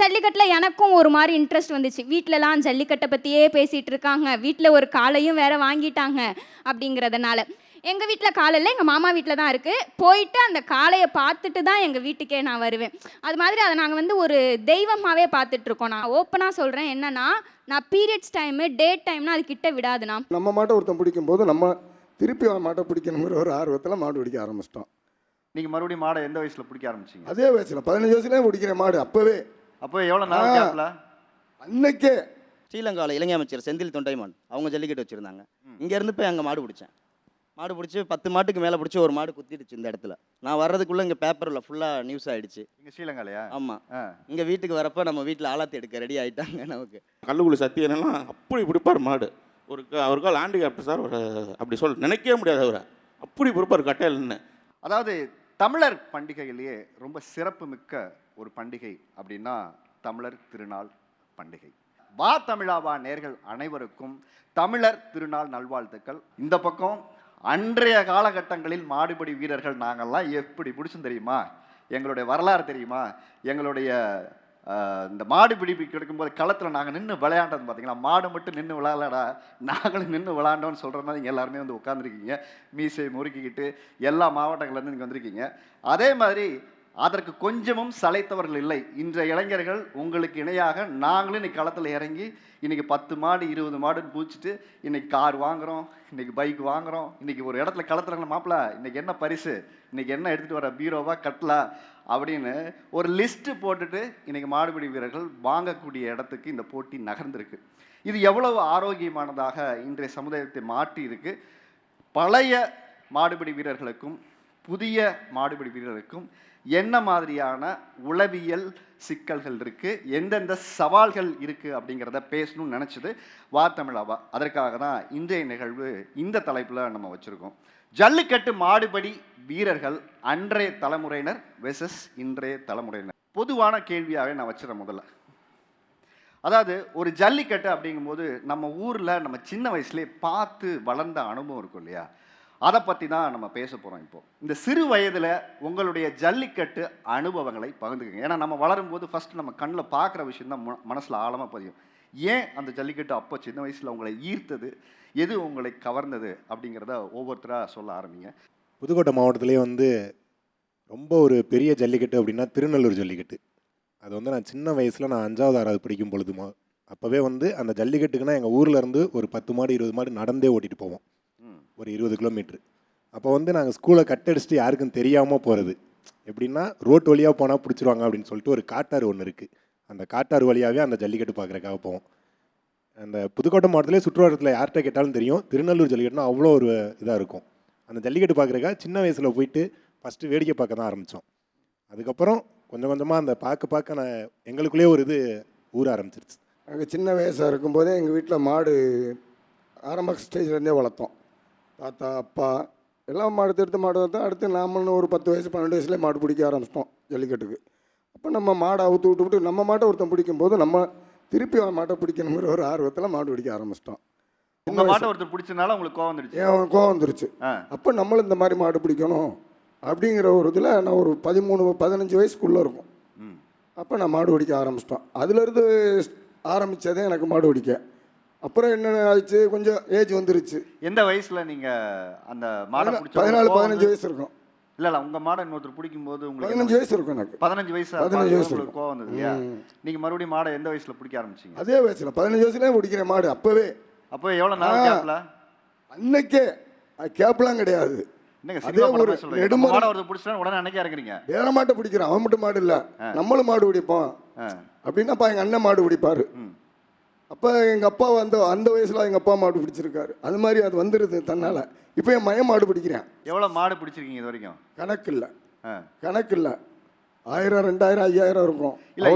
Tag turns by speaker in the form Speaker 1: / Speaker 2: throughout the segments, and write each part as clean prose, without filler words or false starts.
Speaker 1: ஜல்லிக்கட்டில் எனக்கும் ஒரு மாதிரி இன்ட்ரெஸ்ட் வந்துச்சு. வீட்டிலலாம் ஜல்லிக்கட்டை பற்றியே பேசிகிட்டு இருக்காங்க, வீட்டில் ஒரு காளையும் வேற வாங்கிட்டாங்க அப்படிங்கிறதுனால. எங்கள் வீட்டில் காளை இல்லை, எங்கள் மாமா வீட்டில் தான் இருக்குது. போயிட்டு அந்த காளையை பார்த்துட்டு தான் எங்கள் வீட்டுக்கே நான் வருவேன். அது மாதிரி அதை நாங்கள் வந்து ஒரு தெய்வமாகவே பார்த்துட்ருக்கோம். நான் ஓப்பனாக சொல்கிறேன், என்னென்னா நான் பீரியட்ஸ் டைமு டேட் டைம்னா அது கிட்ட விடாதுண்ணா.
Speaker 2: நம்ம மாட்டை ஒருத்தன் பிடிக்கும் போது நம்ம திருப்பி மாட்டை பிடிக்கணுங்கிற ஒரு ஆர்வத்தில் மாடு பிடிக்க ஆரம்பிச்சிட்டோம்.
Speaker 3: நீங்கள் மறுபடியும் மாடை எந்த வயசில் பிடிக்க ஆரம்பிச்சிங்க?
Speaker 2: அதே வயசில் 15 வயசுலேயே பிடிக்கிற மாடு. அப்போவே
Speaker 3: அப்போ எவ்வளோ நாள் கேப்ல?
Speaker 2: அன்னைக்கே
Speaker 4: ஸ்ரீலங்காவில் இலங்கை அமைச்சர் செந்தில் தொண்டைமான் அவங்க ஜல்லிக்கட்டு வச்சுருந்தாங்க. இங்கேருந்து போய் அங்கே மாடு பிடிச்சேன். மாடு பிடிச்சி 10 மாட்டுக்கு மேலே பிடிச்சி ஒரு மாடு குத்திடுச்சு இந்த இடத்துல. நான் வர்றதுக்குள்ளே இங்கே பேப்பரில் ஃபுல்லாக நியூஸ் ஆகிடுச்சு.
Speaker 3: இங்கே ஸ்ரீலங்காலையா?
Speaker 4: ஆமாம். இங்கே வீட்டுக்கு வரப்போ நம்ம வீட்டில் ஆலாத்தி எடுக்க ரெடி ஆகிட்டாங்க. நமக்கு
Speaker 5: கல்லுக்குள்ளி சத்தியனெல்லாம் அப்படி பிடிப்பார் மாடு. ஒரு கால் ஹேண்டிகேப்ட் சார், ஒரு அப்படி நினைக்கவே முடியாது அவரை. அப்படி பிடிப்பார் கட்டையில்னு.
Speaker 3: அதாவது தமிழர் பண்டிகையிலேயே ரொம்ப சிறப்பு மிக்க ஒரு பண்டிகை அப்படின்னா தமிழர் திருநாள் பண்டிகை. வா தமிழாவா நேர்கள் அனைவருக்கும் தமிழர் திருநாள் நல்வாழ்த்துக்கள். இந்த பக்கம் அன்றைய காலகட்டங்களில் மாடுபிடி வீரர்கள் நாங்கள்லாம் எப்படி பிடிச்சும் தெரியுமா? எங்களுடைய வரலாறு தெரியுமா? எங்களுடைய இந்த மாடு பிடிப்பு கிடைக்கும்போது களத்தில் நாங்கள் நின்று விளையாண்டது பார்த்தீங்களா? மாடு மட்டும் நின்று விளையாடா, நாங்களும் நின்று விளையாண்டோன்னு சொல்கிற மாதிரி நீங்கள் எல்லாருமே வந்து உட்காந்துருக்கீங்க, மீசை முறுக்கிக்கிட்டு எல்லா மாவட்டங்கள்லேருந்து நீங்கள் வந்திருக்கீங்க. அதே மாதிரி அதற்கு கொஞ்சமும் சளைத்தவர்கள் இல்லை. இன்றைய இளைஞர்கள் உங்களுக்கு இணையாக நாங்களும் இன்றைக்கி களத்தில் இறங்கி இன்றைக்கி 10 மாடு 20 மாடுன்னு பூச்சிட்டு இன்றைக்கி கார் வாங்குகிறோம், இன்றைக்கி பைக் வாங்குகிறோம். இன்றைக்கி ஒரு இடத்துல களத்தில் மாப்பிள்ள இன்றைக்கி என்ன பரிசு, இன்றைக்கி என்ன எடுத்துகிட்டு வர பீரோவா கட்டலா அப்படின்னு ஒரு லிஸ்ட்டு போட்டுட்டு இன்றைக்கி மாடுபிடி வீரர்கள் வாங்கக்கூடிய இடத்துக்கு இந்த போட்டி நகர்ந்திருக்கு. இது எவ்வளவு ஆரோக்கியமானதாக இன்றைய சமுதாயத்தை மாற்றி இருக்கு. பழைய மாடுபிடி வீரர்களுக்கும் புதிய மாடுபிடி வீரர்களுக்கும் என்ன மாதிரியான உளவியல் சிக்கல்கள் இருக்குது, எந்தெந்த சவால்கள் இருக்குது அப்படிங்கிறத பேசணும்னு நினச்சது வா தமிழாவா. அதற்காக தான் இன்றைய நிகழ்வு இந்த தலைப்பில் நம்ம வச்சுருக்கோம். ஜல்லிக்கட்டு மாடுபடி வீரர்கள் அன்றைய தலைமுறையினர் வெர்சஸ் இன்றைய தலைமுறையினர். பொதுவான கேள்வியாகவே நான் வச்சுறேன் முதல்ல. அதாவது ஒரு ஜல்லிக்கட்டு அப்படிங்கும்போது நம்ம ஊரில் நம்ம சின்ன வயசுலேயே பார்த்து வளர்ந்த அனுபவம் இருக்கும் இல்லையா? அதை பற்றி தான் நம்ம பேச போகிறோம். இப்போது இந்த சிறு வயதில் உங்களுடைய ஜல்லிக்கட்டு அனுபவங்களை பகிர்ந்துக்கங்க. ஏன்னா நம்ம வளரும்போது ஃபஸ்ட்டு நம்ம கண்ணில் பார்க்குற விஷயம் தான் மனசில் ஆழமாக பதியும். ஏன் அந்த ஜல்லிக்கட்டு அப்போ சின்ன வயசில் உங்களை ஈர்த்தது, எது உங்களை கவர்ந்தது அப்படிங்கிறத ஒவ்வொருத்தராக சொல்ல ஆரம்பிங்க.
Speaker 6: புதுக்கோட்டை மாவட்டத்திலே வந்து ரொம்ப ஒரு பெரிய ஜல்லிக்கட்டு அப்படின்னா திருநெல்லூர் ஜல்லிக்கட்டு. அது வந்து நான் சின்ன வயசில் நான் 5வது 6வது படிக்கும் பொழுதுமா அப்போவே வந்து அந்த ஜல்லிக்கட்டுக்குன்னா எங்கள் ஊர்லேருந்து ஒரு 10 மாடு 20 மாடு நடந்தே ஓட்டிகிட்டு போவோம், ஒரு 20 கிலோமீட்ரு. அப்போ வந்து நாங்கள் ஸ்கூலை கட்டடிச்சிட்டு யாருக்கும் தெரியாமல் போகிறது. எப்படின்னா ரோட் வழியாக போனால் பிடிச்சிருவாங்க அப்படின்னு சொல்லிட்டு ஒரு காட்டாறு ஒன்று இருக்குது. அந்த காட்டாறு வழியாகவே அந்த ஜல்லிக்கட்டு பார்க்குறக்காக போவோம். அந்த புதுக்கோட்டை மாவட்டத்திலே சுற்றுவட்டத்தில் யார்கிட்ட கேட்டாலும் தெரியும், திருநெல்லூர் ஜல்லிக்கட்டுனா அவ்வளோ ஒரு இதாக இருக்கும். அந்த ஜல்லிக்கட்டு பார்க்குறக்காக சின்ன வயசில் போயிட்டு ஃபஸ்ட்டு வேடிக்கை பார்க்க தான் ஆரம்பித்தோம். அதுக்கப்புறம் கொஞ்சம் கொஞ்சமாக அந்த பார்க்க நான் எங்களுக்குள்ளேயே ஒரு இது ஊற ஆரம்பிச்சிருச்சு.
Speaker 2: நாங்கள் சின்ன வயசாக இருக்கும்போதே எங்கள் வீட்டில் மாடு ஆரம்ப ஸ்டேஜ்லேருந்தே வளர்த்தோம். தாத்தா அப்பா எல்லாம் மாடு எடுத்து மாடு வளர்த்தோம். அடுத்து நாமளும் ஒரு 10 வயசு 12 வயசுலேயே மாடு பிடிக்க ஆரம்பிச்சிட்டோம் ஜல்லிக்கட்டுக்கு. அப்போ நம்ம மாடை அவுத்து விட்டு நம்ம மாட்டை ஒருத்தன் பிடிக்கும்போது நம்ம திருப்பி மாட்டை பிடிக்கணுங்கிற ஒரு ஆர்வத்தில் மாடு பிடிக்க ஆரம்பிச்சிட்டோம்.
Speaker 3: உங்கள் மாட்டை ஒருத்தர் பிடிச்சதுனால உங்களுக்கு கோவம் வந்துருச்சு?
Speaker 2: ஏன் கோவம் வந்துருச்சு. அப்போ நம்மளும் இந்த மாதிரி மாடு பிடிக்கணும் அப்படிங்கிற ஒரு இதில் நான் ஒரு 13-15 வயசுக்குள்ளே இருக்கும். அப்போ நான் மாடு பிடிக்க ஆரம்பிச்சிட்டோம். அதுலேருந்து ஆரம்பித்ததே எனக்கு மாடு பிடிக்க. அப்புறம் என்ன ஆச்சு, கொஞ்சம் ஏஜ் வந்துருச்சு.
Speaker 3: எந்த வயசில் நீங்கள் அந்த மாடை
Speaker 2: 14-15 வயசு இருக்கும்.
Speaker 3: இல்லை உங்கள் மாடை இன்னொருத்தர் பிடிக்கும்போது உங்களுக்கு
Speaker 2: 15 வயசு இருக்கும். எனக்கு
Speaker 3: 15 வயசு உங்களுக்கு கோவம் வந்தது இல்லையா? நீங்கள் மறுபடியும் மாடை எந்த வயசில் பிடிக்க ஆரம்பிச்சிங்க?
Speaker 2: அதே வயசில் 15 வயசுலேயே பிடிக்கிற மாடு. அப்போவே
Speaker 3: அப்போ எவ்வளோ நாள் கேப்ல?
Speaker 2: அன்னைக்கே கேப்லாம் கிடையாது. அதே ஒரு நெடுமாட
Speaker 3: ஒருத்தர் பிடிச்சா உடனே அன்னைக்கே இறங்குறீங்க.
Speaker 2: வேற மாட்டை பிடிக்கிறோம், அவன் மட்டும் மாடு இல்லை, நம்மளும் மாடு பிடிப்போம் அப்படின்னாப்பா எங்கள் அண்ணன் மாடு பிடிப்பாரு. அப்போ எங்கள் அப்பா அந்த வயசில் எங்கள் அப்பா மாடு பிடிச்சிருக்காரு. அது மாதிரி அது வந்துடுது தன்னால். இப்போ என் மயம் மாடு பிடிக்கிறேன்.
Speaker 3: எவ்வளோ மாடு பிடிச்சிருக்கீங்க இது வரைக்கும்?
Speaker 2: கணக்கு இல்லை 1000 2000 5000 இருக்கும்.
Speaker 3: இல்லை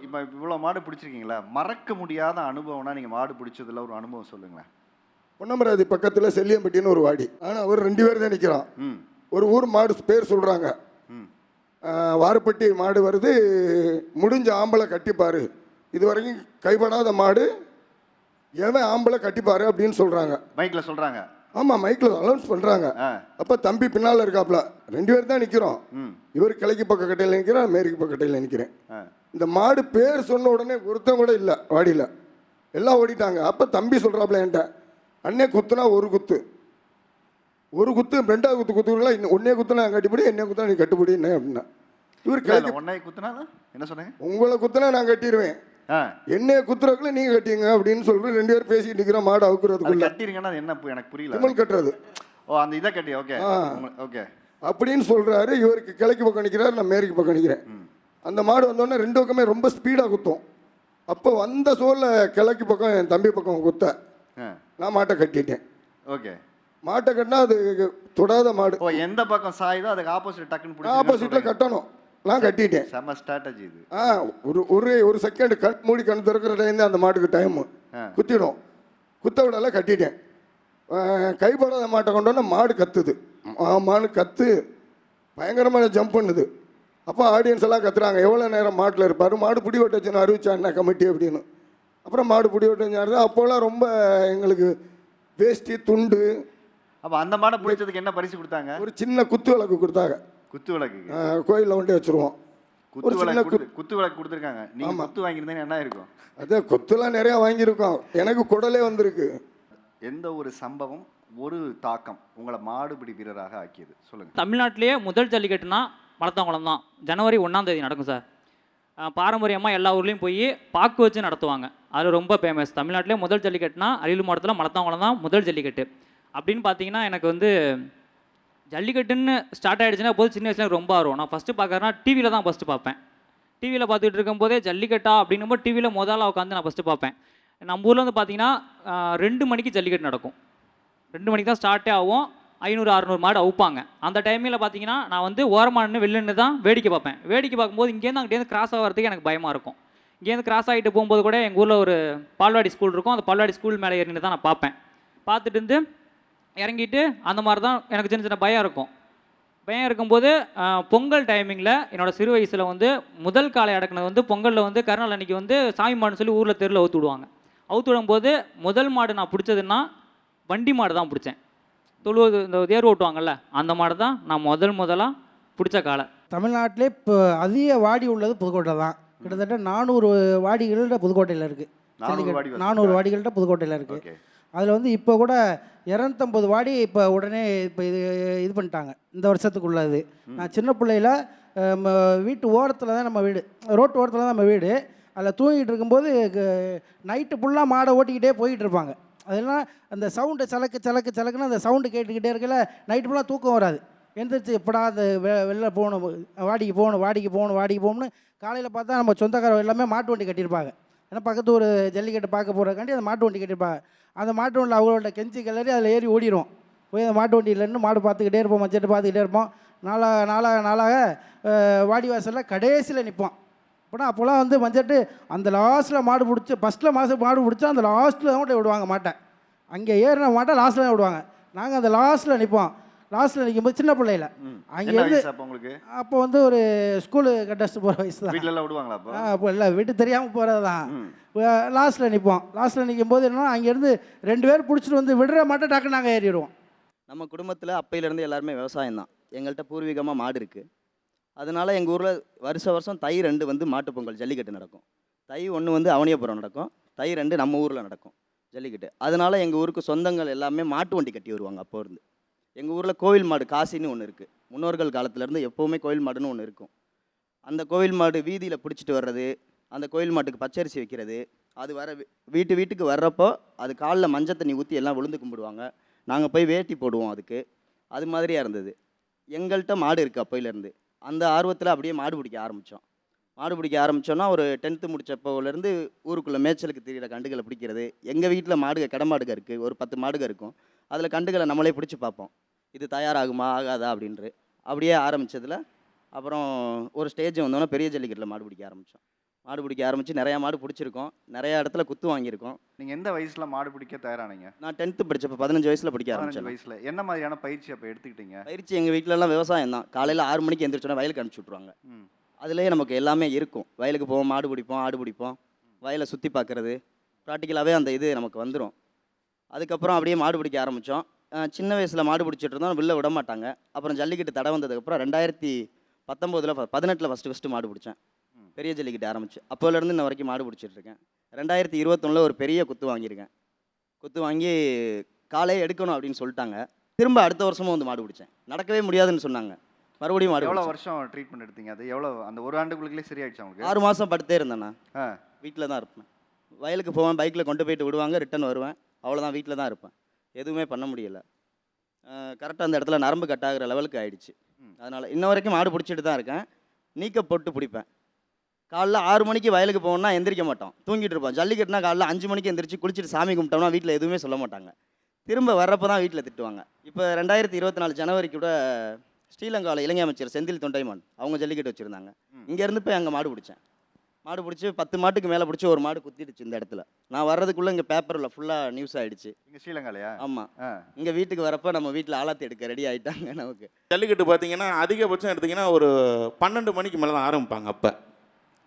Speaker 3: இப்போ இவ்வளோ மாடு பிடிச்சிருக்கீங்களா? மறக்க முடியாத அனுபவம்னா நீங்கள் மாடு பிடிச்சதில் ஒரு அனுபவம் சொல்லுங்களேன்.
Speaker 2: பொன்னமராதி பக்கத்தில் செல்லியம்பட்டின்னு ஒரு வாடி. ஆனால் ஒரு 2 பேர் தான் நிற்கிறான். ஒரு ஊர் மாடு பேர் சொல்கிறாங்க, வாரப்பட்டி மாடு வருது, முடிஞ்ச ஆம்பளை கட்டிப்பாரு, இது வரைக்கும் கைப்படாத மாடு, எவன் ஆம்பளை கட்டிப்பாரு அப்படின்னு சொல்கிறாங்க.
Speaker 3: மைக்கில் சொல்கிறாங்க.
Speaker 2: ஆமாம், மைக்கில் அனௌன்ஸ் பண்ணுறாங்க. அப்போ தம்பி பின்னால் இருக்காப்புல. 2 பேர் தான் நிற்கிறோம். இவர் கிழக்கு பக்க கட்டையில் நிற்கிறேன், மேற்கு பக்க கட்டையில் நிற்கிறேன். இந்த மாடு பேர் சொன்ன உடனே ஒருத்தன் கூட இல்லை வாடியில், எல்லாம் ஓடிட்டாங்க. அப்போ தம்பி சொல்கிறாப்புல என்கிட்ட, அண்ணே குத்துனா ஒரு குத்து, ஒரு குத்து ரெண்டாவது குத்து குத்துங்களா, இன்னும் ஒன்னே குத்துனா கட்டிப்பிடி, என்னே குத்துனா நீ கட்டுப்பிடி என்ன அப்படின்னா. இவர் கிளக்கி
Speaker 3: ஒன்னே குத்துனா என்ன சொன்னீங்க?
Speaker 2: உங்களை குத்துனா நான் கட்டிடுவேன், என்னைய குத்துறதுக்குள்ள நீங்க கட்டிங்க அப்படின்னு சொல்லிட்டு 2 பேர் பேசிட்டு நிற்கிறோம். மாடு அவுக்குறதுக்குள்ள
Speaker 3: கட்டிருங்கன்னா என்ன எனக்கு புரியல.
Speaker 2: குமல் கட்டுறது.
Speaker 3: ஓ அந்த இதை கட்டி. ஓகே ஓகே
Speaker 2: அப்படின்னு சொல்றாரு. இவருக்கு கிழக்கு பக்கம் நிற்கிறாரு, நான் மேற்கு பக்கம் நிற்கிறேன். அந்த மாடு வந்தோடனே 2 பக்கமே ரொம்ப ஸ்பீடாக குத்தும். அப்போ வந்த சோர்ல கிழக்கு பக்கம் என் தம்பி பக்கம் குத்த நான் மாட்டை கட்டிட்டேன்.
Speaker 3: ஓகே
Speaker 2: மாட்டை கட்டினா அது தொடாத மாடு.
Speaker 3: ஓ எந்த பக்கம் சாயுதோ அதுக்கு ஆப்போசிட் டக்குன்னு பிடிச்சி
Speaker 2: ஆப்போசிட்ல கட்டணும். நான் கட்டிட்டேன்.
Speaker 3: செம்ம ஸ்ட்ராட்டஜி இது.
Speaker 2: ஒரு செகண்ட் கண் மூடி கண் திறக்கிற டைம் தான் அந்த மாட்டுக்கு டைம். குத்திடும். குத்த விடல கட்டிட்டேன். கைப்படாத மாட்டை கொண்டோன்னா மாடு கத்துது. மாடு கத்து பயங்கரமான ஜம்ப் பண்ணுது. அப்போ ஆடியன்ஸ் எல்லாம் கத்துறாங்க, எவ்வளோ நேரம் மாட்டில் இருப்பார், மாடு பிடி வெட்ட வச்சுன்னு அறிவிச்சா என்ன கமிட்டி அப்படின்னு. அப்புறம் மாடு பிடி வெட்ட வச்சாரு. அப்போல்லாம் ரொம்ப எங்களுக்கு வேஷ்டி துண்டு.
Speaker 3: அப்போ அந்த மாடை பிடிச்சதுக்கு என்ன பரிசு கொடுத்தாங்க?
Speaker 2: ஒரு சின்ன குத்து விளக்கு கொடுத்தாங்க.
Speaker 3: குத்து விளக்கு
Speaker 2: கோயிலில் கொண்டே வச்சுருவோம்.
Speaker 3: குத்து விளக்கு கொடுத்துருக்காங்க. நீங்கள் குத்து வாங்கியிருந்தேன்னு என்ன இருக்கும்?
Speaker 2: அதே குத்துலாம் நிறையா வாங்கியிருக்கோம். எனக்கு குடலே வந்திருக்கு.
Speaker 3: எந்த ஒரு சம்பவம் ஒரு தாக்கம் உங்களை மாடுபிடி வீரராக ஆக்கியது சொல்லுங்கள்.
Speaker 7: தமிழ்நாட்டிலேயே முதல் ஜல்லிக்கட்டுனா மலத்தாங்குளம் தான். ஜனவரி 1ஆம் தேதி நடக்கும் சார். பாரம்பரியமாக எல்லா ஊர்லேயும் போய் பாக்கு வச்சு நடத்துவாங்க. அது ரொம்ப ஃபேமஸ். தமிழ்நாட்டிலே முதல் ஜல்லிக்கட்டுனா அரியலூர் மாவட்டத்தில் மலத்தாங்குளம் தான் முதல் ஜல்லிக்கட்டு. அப்படின்னு பார்த்தீங்கன்னா எனக்கு வந்து ஜல்லிக்கட்டுன்னு ஸ்டார்ட் ஆகிடுச்சுன்னா போது சின்ன வயசுல ரொம்ப ஆர்வம். நான் ஃபஸ்ட்டு பார்க்குறேன்னா டிவியில் தான் ஃபஸ்ட்டு பார்ப்பேன். டிவியில் பார்த்துட்டு இருக்கும்போதே ஜல்லிக்கட்டா அப்படின்னும்போது டிவியில் முதல்ல உட்காந்து நான் ஃபஸ்ட்டு பார்ப்பேன். நம்ம ஊரில் வந்து பார்த்தீங்கன்னா 2 மணிக்கு ஜல்லிக்கட்டு நடக்கும். 2 மணிக்கு தான் ஸ்டார்ட்டே ஆகும். 500-600 மாடு அவுப்பாங்க. அந்த டைமில் பார்த்தீங்கன்னா நான் வந்து ஓரமாக நின்று வெளில தான் வேடிக்கை பார்ப்பேன். வேடிக்கை பார்க்கும்போது அங்கேருந்து கிராஸ் ஆகிறதுக்கு எனக்கு பயமாக இருக்கும். இங்கேருந்து கிராஸ் ஆகிட்டு போகும்போது கூட எங்கள் ஊரில் ஒரு பால்வாடி ஸ்கூல் இருக்கும். அந்த பால்வாடி ஸ்கூல் மேலே ஏறினு தான் நான் பார்ப்பேன். பார்த்துட்டு இருந்து இறங்கிட்டு அந்த மாதிரி தான் எனக்கு சின்ன சின்ன பயம் இருக்கும். பயம் இருக்கும்போது பொங்கல் டைமிங்கில் என்னோடய சிறு வயசில் வந்து முதல் காலை அடக்குனது வந்து பொங்கலில் வந்து கருநாள் அன்றைக்கி வந்து சாமி மாடுன்னு சொல்லி ஊரில் தெருவில் அவுத்து விடுவாங்க. அவுத்து விடும்போது முதல் மாடு நான் பிடிச்சதுன்னா வண்டி மாடு தான் பிடிச்சேன். தொழுவது இந்த தேர் ஓட்டுவாங்கள்ல அந்த மாடு தான் நான் முதலாக பிடிச்ச காலை.
Speaker 8: தமிழ்நாட்டிலே இப்போ அதிக வாடி உள்ளது புதுக்கோட்டை தான். கிட்டத்தட்ட 400 வாடிகள்கிட்ட புதுக்கோட்டையில் இருக்குது. 400 வாடிகள்கிட்ட புதுக்கோட்டையில் இருக்குது. அதில் வந்து இப்போ கூட 250 வாடி இப்போ உடனே இப்போ இது பண்ணிட்டாங்க இந்த வருஷத்துக்குள்ளது. நான் சின்ன பிள்ளையில் வீட்டு ஓரத்தில் தான் நம்ம வீடு, ரோட்டு ஓரத்தில் தான் நம்ம வீடு. அதில் தூங்கிட்டு இருக்கும்போது நைட்டு ஃபுல்லாக மாடை ஓட்டிக்கிட்டே போயிட்டு இருப்பாங்க. அதெல்லாம் அந்த சவுண்டு சலக்குன்னு அந்த சவுண்டு கேட்டுக்கிட்டே இருக்கல நைட்டு ஃபுல்லாக தூக்கம் வராது. எந்திரிச்சு எப்படா அந்த வெளில போகணும், வாடிக்கு போகணும்னு காலையில் பார்த்தா நம்ம சொந்தக்காரர் எல்லாமே மாட்டு வண்டி கட்டியிருப்பாங்க. ஏன்னா பக்கத்து ஒரு ஜல்லிக்கட்டு பார்க்க போகிறக்காண்டி அந்த மாட்டு வண்டி கட்டியிருப்பாங்க. அந்த மாட்டு வண்டியில் அவங்களோட கெஞ்சி கிளறி அதில் ஏறி ஓடிடுவோம். போய் அந்த மாட்டு வண்டியிலேருந்து மாடு பார்த்துக்கிட்டே இருப்போம், மச்சட்டு பார்த்துக்கிட்டே இருப்போம். நாளாக வாடி வாசலில் கடைசியில் நிற்போம். அப்படின்னா அப்போல்லாம் வந்து மஞ்சட்டு அந்த லாஸ்ட்டில் மாடு பிடிச்சி ஃபஸ்ட்டில் மாடு பிடிச்சா அந்த லாஸ்ட்டில் தான் கூட விடுவாங்க மாட்டை. அங்கே ஏறின மாட்டை லாஸ்ட்டில் தான் விடுவாங்க. நாங்கள் அந்த லாஸ்ட்டில் நிற்போம். லாஸ்ட்டில் நிற்கும்போது சின்ன பிள்ளையில அங்கேருந்து அப்போ வந்து ஒரு ஸ்கூலு கட்டஸ்ட்டு போகிற வயசு தான். அப்போ இல்லை வீட்டு தெரியாமல் போகிறது தான். லாஸ்ட்டில் நிற்போம். லாஸ்ட்டில் நிற்கும்போது என்னன்னா அங்கேருந்து 2 பேர் பிடிச்சிட்டு வந்து விடுற மாட்டை டக்கு நாங்கள் ஏறிடுவோம்.
Speaker 4: நம்ம குடும்பத்தில் அப்பையிலேருந்து எல்லாருமே விவசாயம் தான். எங்கள்கிட்ட பூர்வீகமாக மாடு இருக்குது. அதனால எங்கள் ஊரில் வருஷம் தை 2 வந்து மாட்டுப் பொங்கல் ஜல்லிக்கட்டு நடக்கும். தை 1 வந்து அவனியபுரம் நடக்கும். தை 2 நம்ம ஊரில் நடக்கும் ஜல்லிக்கட்டு. அதனால எங்கள் ஊருக்கு சொந்தங்கள் எல்லாமே மாட்டு வண்டி கட்டி வருவாங்க. அப்போ இருந்து எங்கள் ஊரில் கோவில் மாடு காசின்னு ஒன்று இருக்குது. முன்னோர்கள் காலத்துலேருந்து எப்போவுமே கோவில் மாடுன்னு ஒன்று இருக்கும். அந்த கோவில் மாடு வீதியில் பிடிச்சிட்டு வர்றது, அந்த கோவில் மாட்டுக்கு பச்சரிசி வைக்கிறது, அது வீட்டுக்கு வர்றப்போ அது காலில் மஞ்சள் தண்ணி ஊற்றி எல்லாம் விழுந்து கும்பிடுவாங்க. நாங்கள் போய் வேட்டி போடுவோம் அதுக்கு. அது மாதிரியாக இருந்தது. எங்கள்கிட்ட மாடு இருக்குது அப்போயிலேருந்து. அந்த ஆர்வத்தில் அப்படியே மாடு பிடிக்க ஆரம்பித்தோன்னா ஒரு 10th முடிச்சப்போலேருந்து ஊருக்குள்ளே மேய்ச்சலுக்கு தெரிகிற கண்டுகளை பிடிக்கிறது. எங்கள் வீட்டில் கடமாடுக இருக்குது, ஒரு 10 மாடுக இருக்கும். அதில் கண்டுகளை நம்மளே பிடிச்சி பார்ப்போம், இது தயாராகுமா ஆகாதா அப்படின்ட்டு. அப்படியே ஆரம்பித்ததில் அப்புறம் ஒரு ஸ்டேஜ் வந்தோன்னா பெரிய ஜல்லிக்கட்டில் மாடு பிடிக்க ஆரம்பித்து நிறையா மாடு பிடிச்சிருக்கோம். நிறையா இடத்துல குத்து வாங்கியிருக்கோம்.
Speaker 3: நீங்கள் எந்த வயசில் மாடு பிடிக்க தயாரானீங்க?
Speaker 4: நான் 10th படித்தப்போ 15 வயசில் பிடிக்க ஆரம்பித்தேன்.
Speaker 3: வயசில் என்ன மாதிரியான பயிற்சி அப்போ எடுத்துக்கிட்டீங்க?
Speaker 4: பயிற்சி எங்கள் வீட்டிலலாம் விவசாயம் தான். காலையில் 6 மணிக்கு எந்திரிச்சோன்னா வயலுக்கு அனுப்பிச்சி விட்ருவாங்க. அதுலேயே நமக்கு எல்லாமே இருக்கும். வயலுக்கு போவோம், மாடு பிடிப்போம், ஆடு பிடிப்போம், வயலை சுற்றி பார்க்குறது, ப்ராக்டிக்கலாகவே அந்த இது நமக்கு வந்துடும். அதுக்கப்புறம் அப்படியே மாடு பிடிக்க ஆரம்பித்தோம். சின்ன வயசில் மாடு பிடிச்சிட்டு இருந்தோம், வெளில விட மாட்டாங்க. அப்புறம் ஜல்லிக்கட்டு தடை வந்ததுக்கப்புறம் 2019 18 ஃபஸ்ட்டு மாடு பிடிச்சேன். பெரிய ஜல்லிக்கட்டு ஆரம்பிச்சு அப்போலேருந்து இன்ன வரைக்கும் மாடு பிடிச்சிட்ருக்கேன். 2021 ஒரு பெரிய குத்து வாங்கியிருக்கேன். குத்து வாங்கி காலையே எடுக்கணும் அப்படின்னு சொல்லிட்டாங்க. திரும்ப அடுத்த வருஷமும் வந்து மாடு பிடிச்சேன். நடக்கவே முடியாதுன்னு சொன்னாங்க. மறுபடியும் மாடு
Speaker 3: எவ்வளோ
Speaker 4: பிடிச்சேன்.
Speaker 3: வருஷம் ட்ரீட்மெண்ட் எடுத்தீங்க? அது எவ்வளோ அந்த ஒரு ஆண்டுக்குள்ளே சரியாயிடுச்சு உங்களுக்கு?
Speaker 4: 6 மாதம் படுத்தே இருந்தேண்ணா.
Speaker 3: ஆ.
Speaker 4: வீட்டில் தான் இருப்பேன். வயலுக்கு போவேன், பைக்கில் கொண்டு போயிட்டு விடுவாங்க, ரிட்டன் வருவேன். அவ்வளோதான், வீட்டில் தான் இருப்பேன். எதுவுமே பண்ண முடியல. கரெக்டாக அந்த இடத்துல நரம்பு கட் ஆகிற லெவலுக்கு ஆயிடுச்சு. அதனால் இன்ன வரைக்கும் மாடு பிடிச்சிட்டு தான் இருக்கேன். நீக்க போட்டு பிடிப்பேன். காலைல 6 மணிக்கு வயலுக்கு போகணுன்னா எந்திரிக்க மாட்டோம், தூங்கிட்டு இருப்போம். ஜல்லிக்கட்டுனா காலைல 5 மணிக்கு எந்திரிச்சு குளிச்சுட்டு சாமி கும்பிட்டோம்னா வீட்டில் எதுவுமே சொல்ல மாட்டாங்க. திரும்ப வர்றப்போ தான் வீட்டில் திட்டுவாங்க. இப்போ 2024 ஜனவரிக்கு கூட ஸ்ரீலங்காவில் இலங்கை அமைச்சர் செந்தில் தொண்டைமான் அவங்க ஜல்லிக்கட்டு வச்சுருந்தாங்க. இங்கேருந்து போய் அங்கே மாடு பிடிச்சேன். மாடு பிடிச்சி 10 மாட்டுக்கு மேலே பிடிச்சி ஒரு மாடு குத்திடுச்சு இந்த இடத்துல. நான் வர்றதுக்குள்ளே இங்கே பேப்பரில் ஃபுல்லாக நியூஸ் ஆகிடுச்சு.
Speaker 3: இங்கே ஸ்ரீலங்காலையா?
Speaker 4: ஆமாம். இங்கே வீட்டுக்கு வரப்போ நம்ம வீட்டில் ஆலாத்தி எடுக்க ரெடி ஆகிட்டாங்க நமக்கு.
Speaker 5: ஜல்லிக்கட்டு பார்த்தீங்கன்னா அதிகபட்சம் எடுத்திங்கன்னா ஒரு 12 மணிக்கு மேலே தான் ஆரம்பிப்பாங்க. அப்போ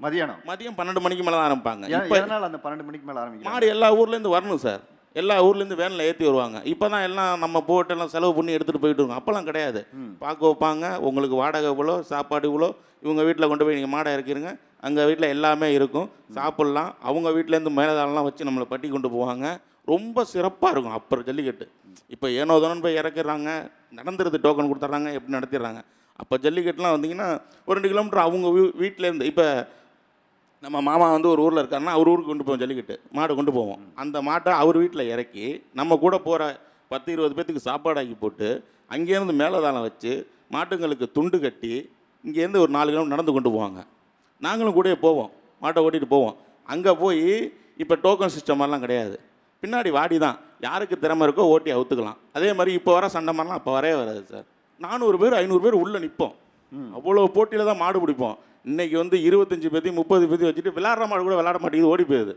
Speaker 5: மதியம் 12 மணிக்கு மேலே தான் ஆரம்பிப்பாங்க. இப்போ
Speaker 3: எதனால் அந்த 12 மணிக்கு மேலே ஆரம்பிக்கும்?
Speaker 5: மாடு எல்லா ஊர்லேருந்து வரணும் சார். எல்லா ஊர்லேருந்து வேனில் ஏற்றி வருவாங்க. இப்போ தான் எல்லாம் நம்ம போட்டு எல்லாம் செலவு பண்ணி எடுத்துகிட்டு போயிட்டு இருக்கோம். அப்போல்லாம் கிடையாது. பார்க்க வைப்பாங்க, உங்களுக்கு வாடகை இவ்வளோ, சாப்பாடு இவ்வளோ, இவங்க வீட்டில் கொண்டு போய் நீங்கள் மாடை இறக்கிருங்க, அங்கே வீட்டில் எல்லாமே இருக்கும், சாப்பிட்லாம். அவங்க வீட்டிலேருந்து மேலதாளெலாம் வச்சு நம்மளை பட்டி கொண்டு போவாங்க. ரொம்ப சிறப்பாக இருக்கும் அப்புறம் ஜல்லிக்கட்டு. இப்போ ஏனோ தானோன்னு போய் இறக்கிடுறாங்க, நடந்துருது, டோக்கன் கொடுத்துட்றாங்க, எப்படி நடத்திடுறாங்க. அப்போ ஜல்லிக்கட்டுலாம் வந்தீங்கன்னா ஒரு 2 கிலோமீட்டர் அவங்க வீட்டிலேருந்து. இப்போ நம்ம மாமா வந்து ஒரு ஊரில் இருக்காருன்னா அவர் ஊருக்கு கொண்டு போவோம், ஜல்லிக்கட்டு மாடை கொண்டு போவோம். அந்த மாட்டை அவர் வீட்டில் இறக்கி நம்ம கூட போகிற 10-20 பேத்துக்கு சாப்பாடாக்கி போட்டு அங்கேருந்து மேலதாளம் வச்சு மாட்டுங்களுக்கு துண்டு கட்டி இங்கேருந்து ஒரு 4 கிலோமீட்டர் நடந்து கொண்டு போவாங்க. நாங்களும் கூட போவோம், மாட்டை ஓட்டிகிட்டு போவோம். அங்கே போய் இப்போ டோக்கன் சிஸ்டம் மாதிரிலாம் கிடையாது. பின்னாடி வாடி தான், யாருக்கு திறமை இருக்கோ ஓட்டி அவுத்துக்கலாம். அதே மாதிரி இப்போ வர சண்டை மாதிரிலாம் அப்போ வரவே வராது சார். 400 பேர் 500 பேர் உள்ளே நிற்போம். அவ்வளோ போட்டியில் தான் மாடு பிடிப்போம். இன்றைக்கி வந்து 25 பேத்தி 30 பேத்தி வச்சுட்டு விளையாடுற மாடு கூட விளையாட மாட்டேங்குது, ஓடி போயிடுது.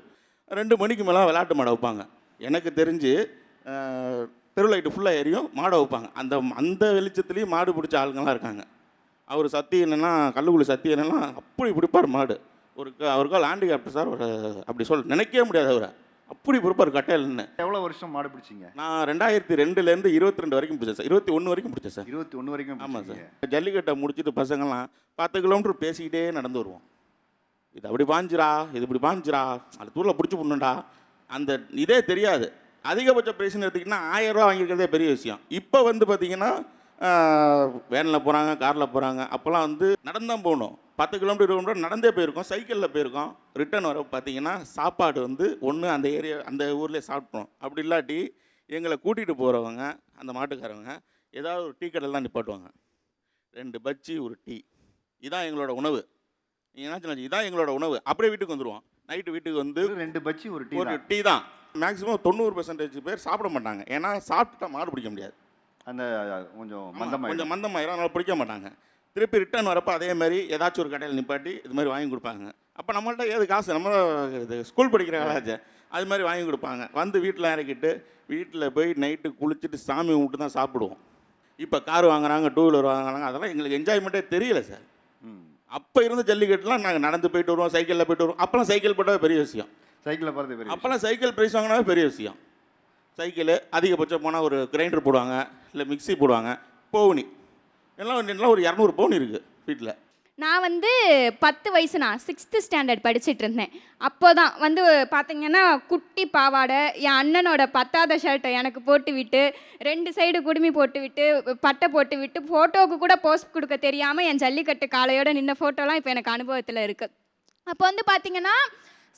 Speaker 5: 2 மணிக்கு மேலே விளையாட்டு மாடை வைப்பாங்க. எனக்கு தெரிஞ்சு தெருலைட்டு ஃபுல்லாக ஏறியும் மாடை வைப்பாங்க. அந்த வெளிச்சத்துலேயும் மாடு பிடிச்ச ஆளுங்கள்லாம் இருக்காங்க. அவர் சத்தி என்னென்னா கல்லுக்குள்ளி சத்தி என்னென்னா அப்படி பிடிப்பார் மாடு. அவருக்கால் ஹேண்டிகேப்ட் சார். அப்படி நினைக்கவே முடியாது அவரை, அப்படி பிடிப்பார் கட்டையில்னு.
Speaker 3: எவ்வளோ வருஷம் மாடு பிடிச்சிங்க?
Speaker 5: நான் 2002லேருந்து 22 வரைக்கும் பிடிச்சேன் சார். 21 வரைக்கும் பிடிச்சேன் சார்.
Speaker 3: 21 வரைக்கும்?
Speaker 5: ஆமாம் சார். ஜல்லிக்கட்டை முடிச்சுட்டு பசங்கள்லாம் 10 கிலோமீட்டர் பேசிக்கிட்டே நடந்து வருவோம். இது அப்படி பாஞ்சிரா, இது இப்படி பாஞ்சிரா, அடுத்த ஊரில் பிடிச்சி போடணுண்டா, அந்த இதே தெரியாது. அதிகபட்ச பிரைஸ்ன்னு எடுத்திங்கன்னா 1000 ரூபா வாங்கியிருக்கிறதே பெரிய விஷயம். இப்போ வந்து பார்த்திங்கன்னா வேனில் போகிறாங்க, காரில் போகிறாங்க. அப்போல்லாம் வந்து நடந்தான் போகணும். 10 கிலோமீட்டர் 20 கிலோமீட்டர் நடந்தே போயிருக்கோம், சைக்கிளில் போயிருக்கோம். ரிட்டன் வர பார்த்தீங்கன்னா சாப்பாடு வந்து ஒன்று அந்த ஊர்லேயே சாப்பிட்றோம். அப்படி இல்லாட்டி எங்களை கூட்டிகிட்டு போகிறவங்க அந்த மாட்டுக்காரவங்க ஏதாவது ஒரு டீ கடையில் தான் நிப்பாட்டுவாங்க. 2 பஜ்ஜி ஒரு டீ, இதான் எங்களோட உணவு. நீங்கள் என்ன சொன்னாச்சு, இதான் எங்களோட உணவு. அப்படியே வீட்டுக்கு வந்துடுவோம். நைட்டு வீட்டுக்கு வந்து
Speaker 3: 2 பஜ்ஜி ஒரு
Speaker 5: டீ தான். மேக்ஸிமம் 90% பேர் சாப்பிட மாட்டாங்க. ஏன்னா சாப்பிட்டா மாடு பிடிக்க முடியாது.
Speaker 3: அந்த கொஞ்சம்
Speaker 5: மந்தமாயிரும், அதனால் பிடிக்க மாட்டாங்க. திருப்பி ரிட்டர்ன் வரப்போ அதே மாதிரி ஏதாச்சும் ஒரு கடையில் நிப்பாட்டி இது மாதிரி வாங்கி கொடுப்பாங்க. அப்போ நம்மள்ட்ட ஏது காசு, நம்ம இது ஸ்கூல் படிக்கிற காலேஜ், அது மாதிரி வாங்கி கொடுப்பாங்க. வந்து வீட்டில் இறக்கிட்டு வீட்டில் போய் நைட்டு குளிச்சுட்டு சாமி கும்பிட்டு தான் சாப்பிடுவோம். இப்போ கார் வாங்குறாங்க, 2 வீலர் வாங்குறாங்க, அதெல்லாம் எங்களுக்கு என்ஜாய்மெண்ட்டே தெரியல சார். அப்போ இருந்த ஜல்லிக்கட்டுலாம் நாங்கள் நடந்து போயிட்டு வருவோம், சைக்கிளில் போயிட்டு வருவோம். அப்போலாம் சைக்கிள் போட்டால் பெரிய விஷயம்.
Speaker 3: சைக்கிளில் போகிறது பெரிய.
Speaker 5: அப்போல்லாம் சைக்கிள் ப்ரைஸ் வாங்கினாவே பெரிய விஷயம். சைக்கிள் அதிகபட்சம் போனால் ஒரு கிரைண்டர் போடுவாங்க, இல்லை மிக்சி போடுவாங்க, பவுனி எல்லாம் ஒரு 200 பவுன் இருக்குது வீட்டில்.
Speaker 1: நான் வந்து 10 வயசு, நான் 6th ஸ்டாண்டர்ட் படிச்சுட்டு இருந்தேன். அப்போ தான் வந்து பார்த்தீங்கன்னா குட்டி பாவாடை, என் அண்ணனோட 10வது ஷர்ட்டை எனக்கு போட்டு விட்டு 2 சைடு குடுமி போட்டு விட்டு பட்டை போட்டு விட்டு ஃபோட்டோவுக்கு கூட போஸ்ட் கொடுக்க தெரியாமல் என் ஜல்லிக்கட்டு காளையோடு நின்ன ஃபோட்டோலாம் இப்போ எனக்கு அனுபவத்தில் இருக்குது. அப்போ வந்து பார்த்தீங்கன்னா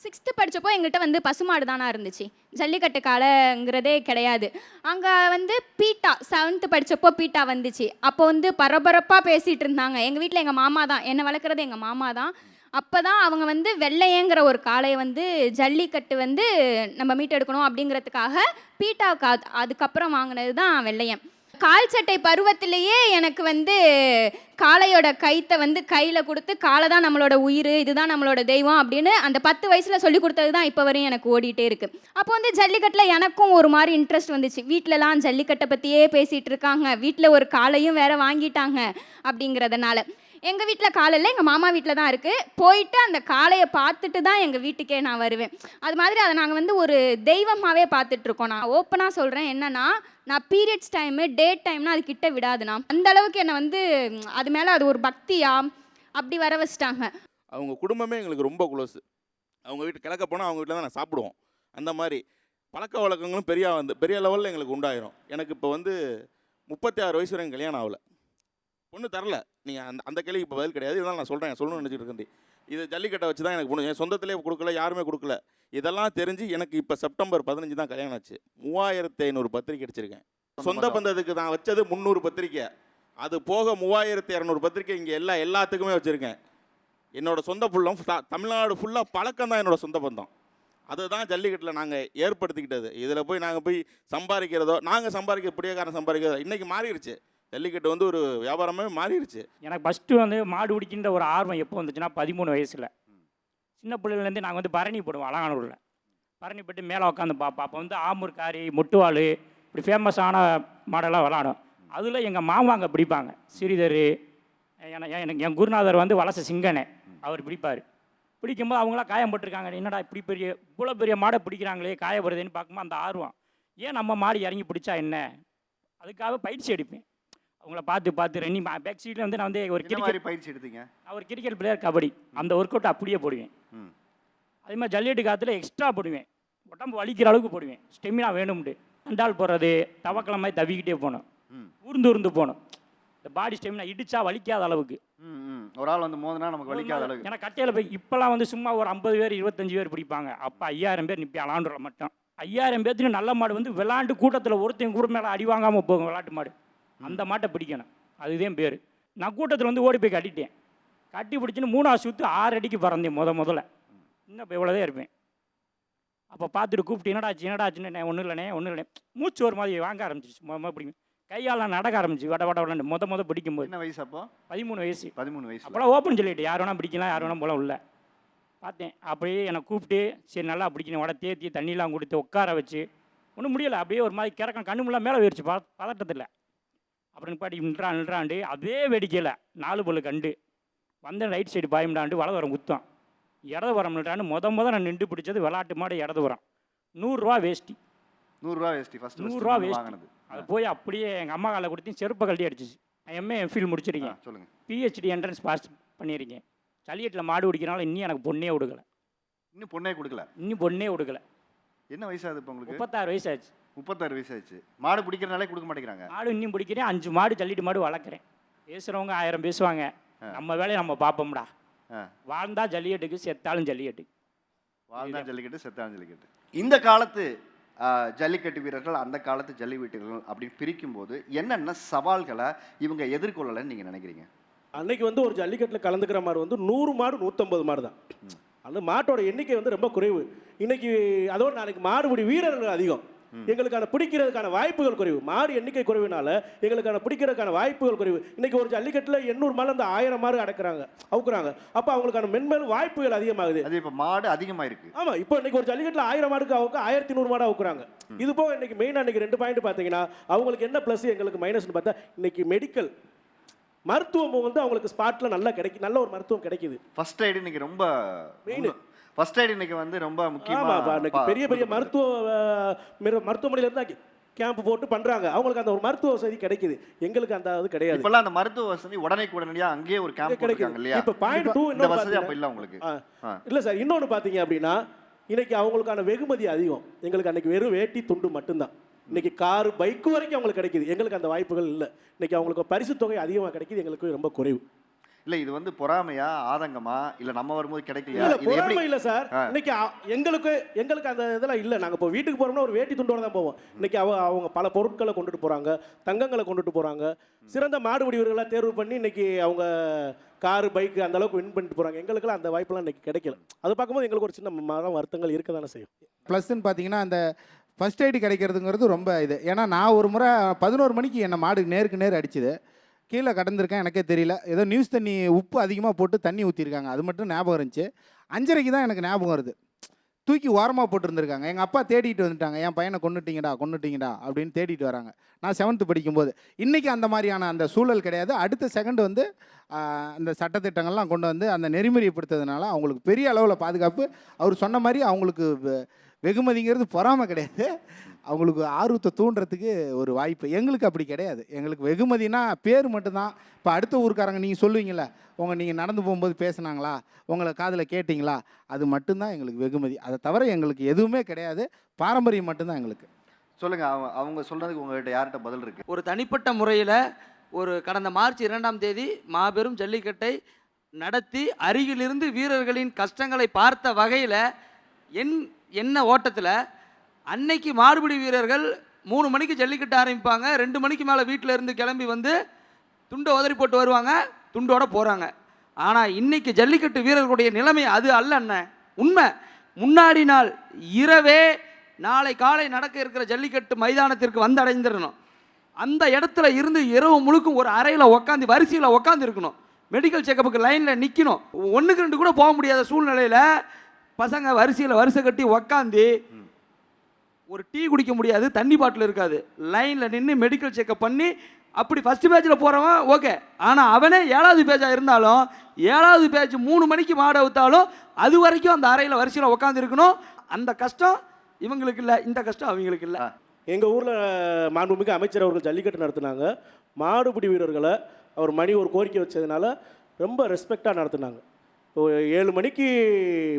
Speaker 1: 6th படித்தப்போ எங்கள்கிட்ட வந்து பசுமாடு தானா இருந்துச்சு, ஜல்லிக்கட்டு காளைங்கிறதே கிடையாது. அங்கே வந்து பீட்டா 7th படித்தப்போ பீட்டா வந்துச்சு. அப்போ வந்து பரபரப்பாக பேசிகிட்டு இருந்தாங்க. எங்கள் வீட்டில் எங்கள் மாமா தான், என்னை வளர்க்குறது எங்கள் மாமா தான். அப்போ தான் அவங்க வந்து வெள்ளையங்கிற ஒரு காளையை வந்து ஜல்லிக்கட்டு வந்து நம்ம மீட்டெடுக்கணும் அப்படிங்கிறதுக்காக பீட்டாவுக்கு அதுக்கப்புறம் வாங்கினது தான் வெள்ளையன். கால் சட்டை பருவத்திலேயே எனக்கு வந்து காளையோட கைத்தை வந்து கையில் கொடுத்து காளை தான் நம்மளோட உயிர், இதுதான் நம்மளோட தெய்வம் அப்படின்னு அந்த 10 வயசில் சொல்லி கொடுத்தது தான் இப்போ வரையும் எனக்கு ஓடிட்டே இருக்குது. அப்போ வந்து ஜல்லிக்கட்டில் எனக்கும் ஒரு மாதிரி இன்ட்ரெஸ்ட் வந்துச்சு. வீட்டிலலாம் ஜல்லிக்கட்டை பற்றியே பேசிகிட்டு இருக்காங்க, வீட்டில் ஒரு காளையும் வேறு வாங்கிட்டாங்க அப்படிங்கிறதுனால. எங்கள் வீட்டில் காலை இல்லை, எங்கள் மாமா வீட்டில் தான் இருக்குது. போயிட்டு அந்த காளையை பார்த்துட்டு தான் எங்கள் வீட்டுக்கே நான் வருவேன். அது மாதிரி அதை நாங்கள் வந்து ஒரு தெய்வமாகவே பார்த்துட்ருக்கோம். நான் ஓப்பனாக சொல்கிறேன், என்னென்னா நான் பீரியட்ஸ் டைமு டேட் டைம்னா அது கிட்ட விடாதுண்ணா. அந்த அளவுக்கு என்னை வந்து அது மேலே அது ஒரு பக்தியா அப்படி வர வச்சிட்டாங்க.
Speaker 5: அவங்க குடும்பமே எங்களுக்கு ரொம்ப க்ளோஸு. அவங்க வீட்டு கிழக்க போனால் அவங்க வீட்டில் தான் நான் சாப்பிடுவோம். அந்த மாதிரி பழக்க வழக்கங்களும் பெரிய லெவலில் எங்களுக்கு உண்டாயிரும். எனக்கு இப்போ வந்து 36 வயசு வரைக்கும் கல்யாணம் ஆகலை, பொண்ணு தரல. நீங்கள் அந்த கேள்விக்கு இப்போ பதில் கிடையாது. இதெல்லாம் நான் சொல்கிறேன், சொல்லணும்னு நினச்சிட்டு இருக்கேன். இது ஜல்லிக்கட்டை வச்சு தான் எனக்கு பொண்ணு, என் சொந்தத்திலே கொடுக்கல, யாருமே கொடுக்கல. இதெல்லாம் தெரிஞ்சு எனக்கு இப்போ செப்டம்பர் 15 தான் கல்யாணம் ஆச்சு. 3500 பத்திரிக்கை அடிச்சிருக்கேன். சொந்த பந்தத்துக்கு நான் வச்சது 300 பத்திரிக்கை. அது போக 3200 பத்திரிக்கை இங்கே எல்லாத்துக்குமே வச்சுருக்கேன். என்னோட சொந்த புள்ளம் தமிழ்நாடு ஃபுல்லாக பழக்கம் தான் என்னோட சொந்த பந்தம். அதுதான் ஜல்லிக்கட்டில் நாங்கள் ஏற்படுத்திக்கிட்டது. இதில் போய் நாங்கள் போய் சம்பாதிக்கிறதோ, நாங்கள் சம்பாதிக்க பிடிக்காரன் சம்பாதிக்கிறதோ இன்றைக்கி மாறிடுச்சு. ஜல்லிக்கட்டு வந்து ஒரு வியாபாரமே மாறிடுச்சு.
Speaker 9: எனக்கு ஃபஸ்ட்டு வந்து மாடு பிடிக்கின்ற ஒரு ஆர்வம் எப்போ வந்துச்சுன்னா 13 வயசில். சின்ன பிள்ளைலேருந்து நாங்கள் வந்து பரணி போடுவோம் அலங்கானூரில். பரணி போட்டு மேலே உட்காந்து பார்ப்போம். அப்போ வந்து ஆமூர்காரி, முட்டுவாள், இப்படி ஃபேமஸான மாடெல்லாம் விளாடும். அதில் எங்கள் மாமாங்க பிடிப்பாங்க. ஸ்ரீதர், எனக்கு என் குருநாதர் வந்து வலச சிங்கனே, அவர் பிடிப்பார். பிடிக்கும்போது அவங்களாம் காயம் போட்டிருக்காங்க. என்னடா இப்படி இவ்வளோ பெரிய மாடை பிடிக்கிறாங்களே காயப்படுதுன்னு பார்க்கும்போது அந்த ஆர்வம், ஏன் நம்ம மாடு இறங்கி பிடிச்சா என்ன, அதுக்காக பயிற்சி எடுப்பேன். அவங்கள பார்த்து ரன்னிங் பேக் சீட்டில் வந்து நான் வந்து ஒரு கிரிக்கெட்
Speaker 3: பயிற்சி எடுத்தீங்க.
Speaker 9: நான் ஒரு கிரிக்கெட் பிளேயர், கபடி, அந்த ஒர்க் அவுட் அப்படியே போடுவேன். அதே மாதிரி ஜல்லிக்கட்டு காலத்தில் எக்ஸ்ட்ரா போடுவேன். உடம்பு வலிக்கிற அளவுக்கு போடுவேன். ஸ்டெமினா வேணும்ட்டு அண்டால் போடுறது, தவக்கலை மாதிரி தவிக்கிட்டே போகணும், உருந்து போகணும். இந்த பாடி ஸ்டெமினா இடிச்சா வலிக்காத அளவுக்கு.
Speaker 3: ஒரு ஆள் வந்து மோதினா நமக்கு வலிக்காத அளவுக்கு.
Speaker 9: ஏன்னா கட்டையில் போய் இப்போலாம் வந்து சும்மா ஒரு 50 பேர் 25 பேர் பிடிப்பாங்க. அப்போ 5000 பேர் நிற்பேன் அலாண்டுற மட்டும். 5000 பேர்த்துக்கு நல்ல மாடு வந்து விளாண்டு கூட்டத்தில் ஒருத்தன் கூட மேலே அடி வாங்காமல் போகும் விளாட்டு மாடு. அந்த மாட்டை பிடிக்கணும், அதுதான் பேர். நான் கூட்டத்தில் வந்து ஓடி போய் கட்டிட்டேன். கட்டி பிடிச்சின்னு 3ஆவது சுற்று 6 அடிக்கு பறந்தேன் முதல்ல. இன்னும் இப்போ இவ்வளோதான் இருப்பேன். அப்போ பார்த்துட்டு கூப்பிட்டு என்னடாச்சுன்னு ஒன்றும் இல்லைண்ணே மூச்சு ஒரு மாதிரி வாங்க ஆரம்பிச்சிச்சு. பிடிக்கும் கையால் நடக்க ஆரம்பிச்சு வட முத பிடிக்கும்போது.
Speaker 3: என்ன வயசு அப்போ?
Speaker 9: 13 வயசு.
Speaker 3: 13 வயசு.
Speaker 9: அப்போலாம் ஓப்பன் சொல்லிட்டு யார் வேணால் பிடிக்கலாம், யார் வேணால் போல உள்ள பார்த்தேன். அப்படியே என்னை கூப்பிட்டு சரி நல்லா பிடிக்கணும், வடை தேத்தி தண்ணியெலாம் கொடுத்து உட்கார வச்சு ஒன்றும் முடியலை. அப்படியே ஒரு மாதிரி கிறக்கம் கண்ணு முல்லாம் மேலே போயிடுச்சு பதட்டத்தில். அப்புறம் பாட்டி நின்றாண்டு அதே வேடிக்கையில் 4 பல்லு கண்டு வந்தேன். ரைட் சைடு பாயம்டாண்டு வலது வரம் குத்தம். இடது வரம் நின்றாண்டு முத நான் நின்று பிடிச்சது விளாட்டு மாடு இடது வரம். 100 ரூபா வேஷ்டி.
Speaker 3: 100 ரூபா வேஷ்டி.
Speaker 9: 100 ரூபா வேஷ்டி. அது போய் அப்படியே எங்கள் அம்மா காலை கொடுத்து செருப்பை கழட்டி அடிச்சிச்சு. நான் எம்ஏ எம்ஃபில் முடிச்சிருக்கேன்.
Speaker 3: சொல்லுங்கள்.
Speaker 9: பிஹெச்டி என்ட்ரன்ஸ் பாஸ் பண்ணியிருக்கேன். ஜல்லிக்கட்டில் மாடு பிடிக்கிறனால இன்னும் எனக்கு பொண்ணே கொடுக்கல.
Speaker 3: இன்னும் பொண்ணே கொடுக்கல. என்ன வயசாகுது இப்போ உங்களுக்கு?
Speaker 9: 36 வயசு ஆச்சு.
Speaker 3: 36 வயசு ஆச்சு. மாடு பிடிக்கிறனாலே கொடுக்க மாட்டேங்கிறாங்க.
Speaker 9: மாடு இன்னும் பிடிக்கிறேன். 5 மாடு ஜல்லிட்டு மாடு வளர்க்குறேன். பேசுகிறவங்க 1000 பேசுவாங்க. நம்ம வேலையை நம்ம பார்ப்போம்டா. வாழ்ந்தா ஜல்லிக்கட்டுக்கு, செத்தாலும் ஜல்லிக்கட்டு.
Speaker 3: செத்தாலும் ஜல்லிக்கட்டு. இந்த காலத்து ஜல்லிக்கட்டு வீரர்கள், அந்த காலத்து ஜல்லி வீரர்கள் அப்படின்னு பிரிக்கும்போது என்னென்ன சவால்களை இவங்க எதிர்கொள்ளலைன்னு நீங்கள் நினைக்கிறீங்க?
Speaker 10: அன்னைக்கு வந்து ஒரு ஜல்லிக்கட்டில் கலந்துக்கிற மாதிரி வந்து 100 மாடு 150 மாடு தான். அந்த மாட்டோட எண்ணிக்கை வந்து ரொம்ப குறைவு. இன்னைக்கு அதோடு நாளைக்கு மாடுபிடி வீரர்கள் அதிகம். எங்களுக்கான பிடிக்கிறதுக்கான வாய்ப்புகள் குறைவு. மாடு எண்ணிக்கை குறைவுனால எங்களுக்கான பிடிக்கிறதுக்கான வாய்ப்புகள் குறைவு. இன்னைக்கு ஒரு ஜல்லிக்கட்டில் 800 மாடு அந்த 1000 மாடு அவுக்குறாங்க. அப்போ அவங்களுக்கான மென்மேல் வாய்ப்புகள் அதிகமாகுது.
Speaker 3: அது இப்போ மாடு அதிகமாக இருக்கு.
Speaker 10: ஆமாம், இப்போ இன்னைக்கு ஒரு ஜல்லிக்கட்டில் 1000 மாடுக்கு அவுக்க 1100 மாடு அவுக்குறாங்க. இது போக இன்னைக்கு மெயினாக இன்னைக்கு 2 பாயிண்ட் பார்த்தீங்கன்னா, அவங்களுக்கு என்ன ப்ளஸ் எங்களுக்கு மைனஸ்னு பார்த்தா, இன்னைக்கு மெடிக்கல் மருத்துவம் வந்து அவங்களுக்கு ஸ்பாட்டில் நல்லா நல்ல ஒரு மருத்துவம் கிடைக்குது.
Speaker 3: ஃபர்ஸ்ட் எய்டு இன்னைக்கு ரொம்ப மெயின். ஃபர்ஸ்ட் எய்டு இன்னைக்கு வந்து ரொம்ப
Speaker 10: முக்கியமாக பெரிய மருத்துவமனையில இருந்தா கேம்ப் போட்டு பண்றாங்க. அவங்களுக்கு அந்த ஒரு மருத்துவ வசதி கிடைக்குது. எங்களுக்கு அந்த அது கிடையாது.
Speaker 3: இப்பெல்லாம் அந்த மருத்துவ வசதி உடனடியாக அங்கேயே ஒரு கேம்ப் கிடைக்குது இல்லையா?
Speaker 10: இப்போ பாயிண்ட் 2
Speaker 3: இந்த வசதி அப்ப இல்ல உங்களுக்கு.
Speaker 10: இல்ல சார், இன்னொன்று பார்த்தீங்க அப்படின்னா, இன்னைக்கு அவங்களுக்கான வெகுமதி அதிகம். எங்களுக்கு அன்னைக்கு வெறும் வேட்டி துண்டு மட்டும்தான். இன்னைக்கு காரு பைக்கு வரைக்கும் அவங்களுக்கு கிடைக்குது. எங்களுக்கு அந்த வாய்ப்புகள் இல்லை. இன்னைக்கு அவங்களுக்கு பரிசு தொகை அதிகமாக கிடைக்குது, எங்களுக்கு ரொம்ப குறைவு.
Speaker 3: இல்லை, இது வந்து பொறாமையா, ஆதங்கமா, இல்லை நம்ம வரும்போது கிடைக்கலையா?
Speaker 10: இல்லை, பொறாமை இல்லை சார். இன்னைக்கு எங்களுக்கு அந்த இதெல்லாம் இல்லை. நாங்கள் இப்போ வீட்டுக்கு போகிறோம்னா ஒரு வேட்டி துண்டோட தான் போவோம். இன்னைக்கு அவங்க பல பொருட்களை கொண்டுட்டு போகிறாங்க, தங்கங்களை கொண்டுட்டு போகிறாங்க. சிறந்த மாடுபிடி வீரர்களாக தேர்வு பண்ணி இன்னைக்கு அவங்க காரு பைக்கு அந்த அளவுக்கு வின் பண்ணிட்டு போகிறாங்க. எங்களுக்குலாம் அந்த வாய்ப்பெல்லாம் இன்னைக்கு கிடைக்கல. அது பார்க்கும்போது எங்களுக்கு ஒரு சின்ன வருத்தங்கள் இருக்க தானே செய்யும்.
Speaker 11: ப்ளஸ்ன்னு பார்த்தீங்கன்னா, அந்த ஃபஸ்ட் எய்டு கிடைக்கிறதுங்கிறது ரொம்ப இது. ஏன்னா நான் ஒரு முறை 11 மணிக்கு என்னை மாடு நேருக்கு நேர் அடிச்சுது. கீழே கடந்திருக்கேன், எனக்கே தெரியல. ஏதோ நியூஸ் தண்ணி உப்பு அதிகமாக போட்டு தண்ணி ஊற்றிருக்காங்க, அது மட்டும் ஞாபகம் இருந்துச்சு. 5:30க்கு தான் எனக்கு ஞாபகம் வருது. தூக்கி ஓரமாக போட்டுருந்துருக்காங்க. எங்கள் அப்பா தேடிட்டு வந்துட்டாங்க, என் பையனை கொண்டுட்டீங்கடா அப்படின்னு தேடிட்டு வராங்க. நான் 7th படிக்கும்போது. இன்றைக்கி அந்த மாதிரியான அந்த சூழல் கிடையாது. அடுத்த செகண்ட் வந்து அந்த சட்டத்திட்டங்கள்லாம் கொண்டு வந்து அந்த நெறிமுறைப்படுத்துறதுனால அவங்களுக்கு பெரிய அளவில் பாதுகாப்பு. அவர் சொன்ன மாதிரி அவங்களுக்கு வெகுமதிங்கிறது பொறாமை கிடையாது. அவங்களுக்கு ஆர்வத்தை தூண்டுறதுக்கு ஒரு வாய்ப்பு. எங்களுக்கு அப்படி கிடையாது. எங்களுக்கு வெகுமதினா பேர் மட்டும்தான். இப்போ அடுத்த ஊருக்காரங்க நீங்கள் சொல்லுவீங்கள்ல, நீங்கள் நடந்து போகும்போது பேசுனாங்களா, உங்களை காதில் கேட்டிங்களா, அது மட்டும்தான் எங்களுக்கு வெகுமதி. அதை தவிர எங்களுக்கு எதுவுமே கிடையாது. பாரம்பரியம் மட்டும்தான் எங்களுக்கு.
Speaker 3: சொல்லுங்க, அவங்க சொல்றதுக்கு உங்ககிட்ட யார்கிட்ட பதில் இருக்கு?
Speaker 12: ஒரு தனிப்பட்ட முறையில் கடந்த மார்ச் 2ஆம் தேதி மாபெரும் ஜல்லிக்கட்டை நடத்தி அருகிலிருந்து வீரர்களின் கஷ்டங்களை பார்த்த வகையில் என்ன ஓட்டத்தில் அன்னைக்கு மாடுபிடி வீரர்கள் 3 மணிக்கு ஜல்லிக்கட்டு ஆரம்பிப்பாங்க, 2 மணிக்கு மேலே வீட்டில் இருந்து கிளம்பி வந்து துண்டை உதறி போட்டு வருவாங்க, துண்டோட போகிறாங்க. ஆனால் இன்னைக்கு ஜல்லிக்கட்டு வீரர்களுடைய நிலைமை அது அல்ல அண்ணன். உண்மை, முன்னாடி நாள் இரவே நாளை காலை நடக்க இருக்கிற ஜல்லிக்கட்டு மைதானத்திற்கு வந்து அடைந்துடணும். அந்த இடத்துல இருந்து இரவு முழுக்கும் ஒரு அறையில் உட்காந்து வரிசையில் உட்காந்து இருக்கணும். மெடிக்கல் செக்கப்புக்கு லைனில் நிற்கணும். 1க்கு 2 கூட போக முடியாத சூழ்நிலையில் பசங்க வரிசை கட்டி உக்காந்து ஒரு டீ குடிக்க முடியாது, தண்ணி பாட்டில் இருக்காது, லைனில் நின்று மெடிக்கல் செக்கப் பண்ணி அப்படி ஃபஸ்ட்டு பேஜில் போகிறவன் ஓகே. ஆனால் அவனே 7வது பேஜாக இருந்தாலும் 7வது பேஜ் 3 மணிக்கு மாடை விற்றாலும் அது வரைக்கும் அந்த அறையில் வரிசையில் உட்காந்து இருக்கணும். அந்த கஷ்டம் இவங்களுக்கு இல்லை, இந்த கஷ்டம் அவங்களுக்கு இல்லை.
Speaker 10: எங்கள் ஊரில் மாண்புமிகு அமைச்சர் அவர்கள் ஜல்லிக்கட்டு நடத்துனாங்க. மாடுபிடி வீரர்களை அவர் மணி ஒரு கோரிக்கை வச்சதுனால ரொம்ப ரெஸ்பெக்டாக நடத்துனாங்க. இப்போ 7 மணிக்கு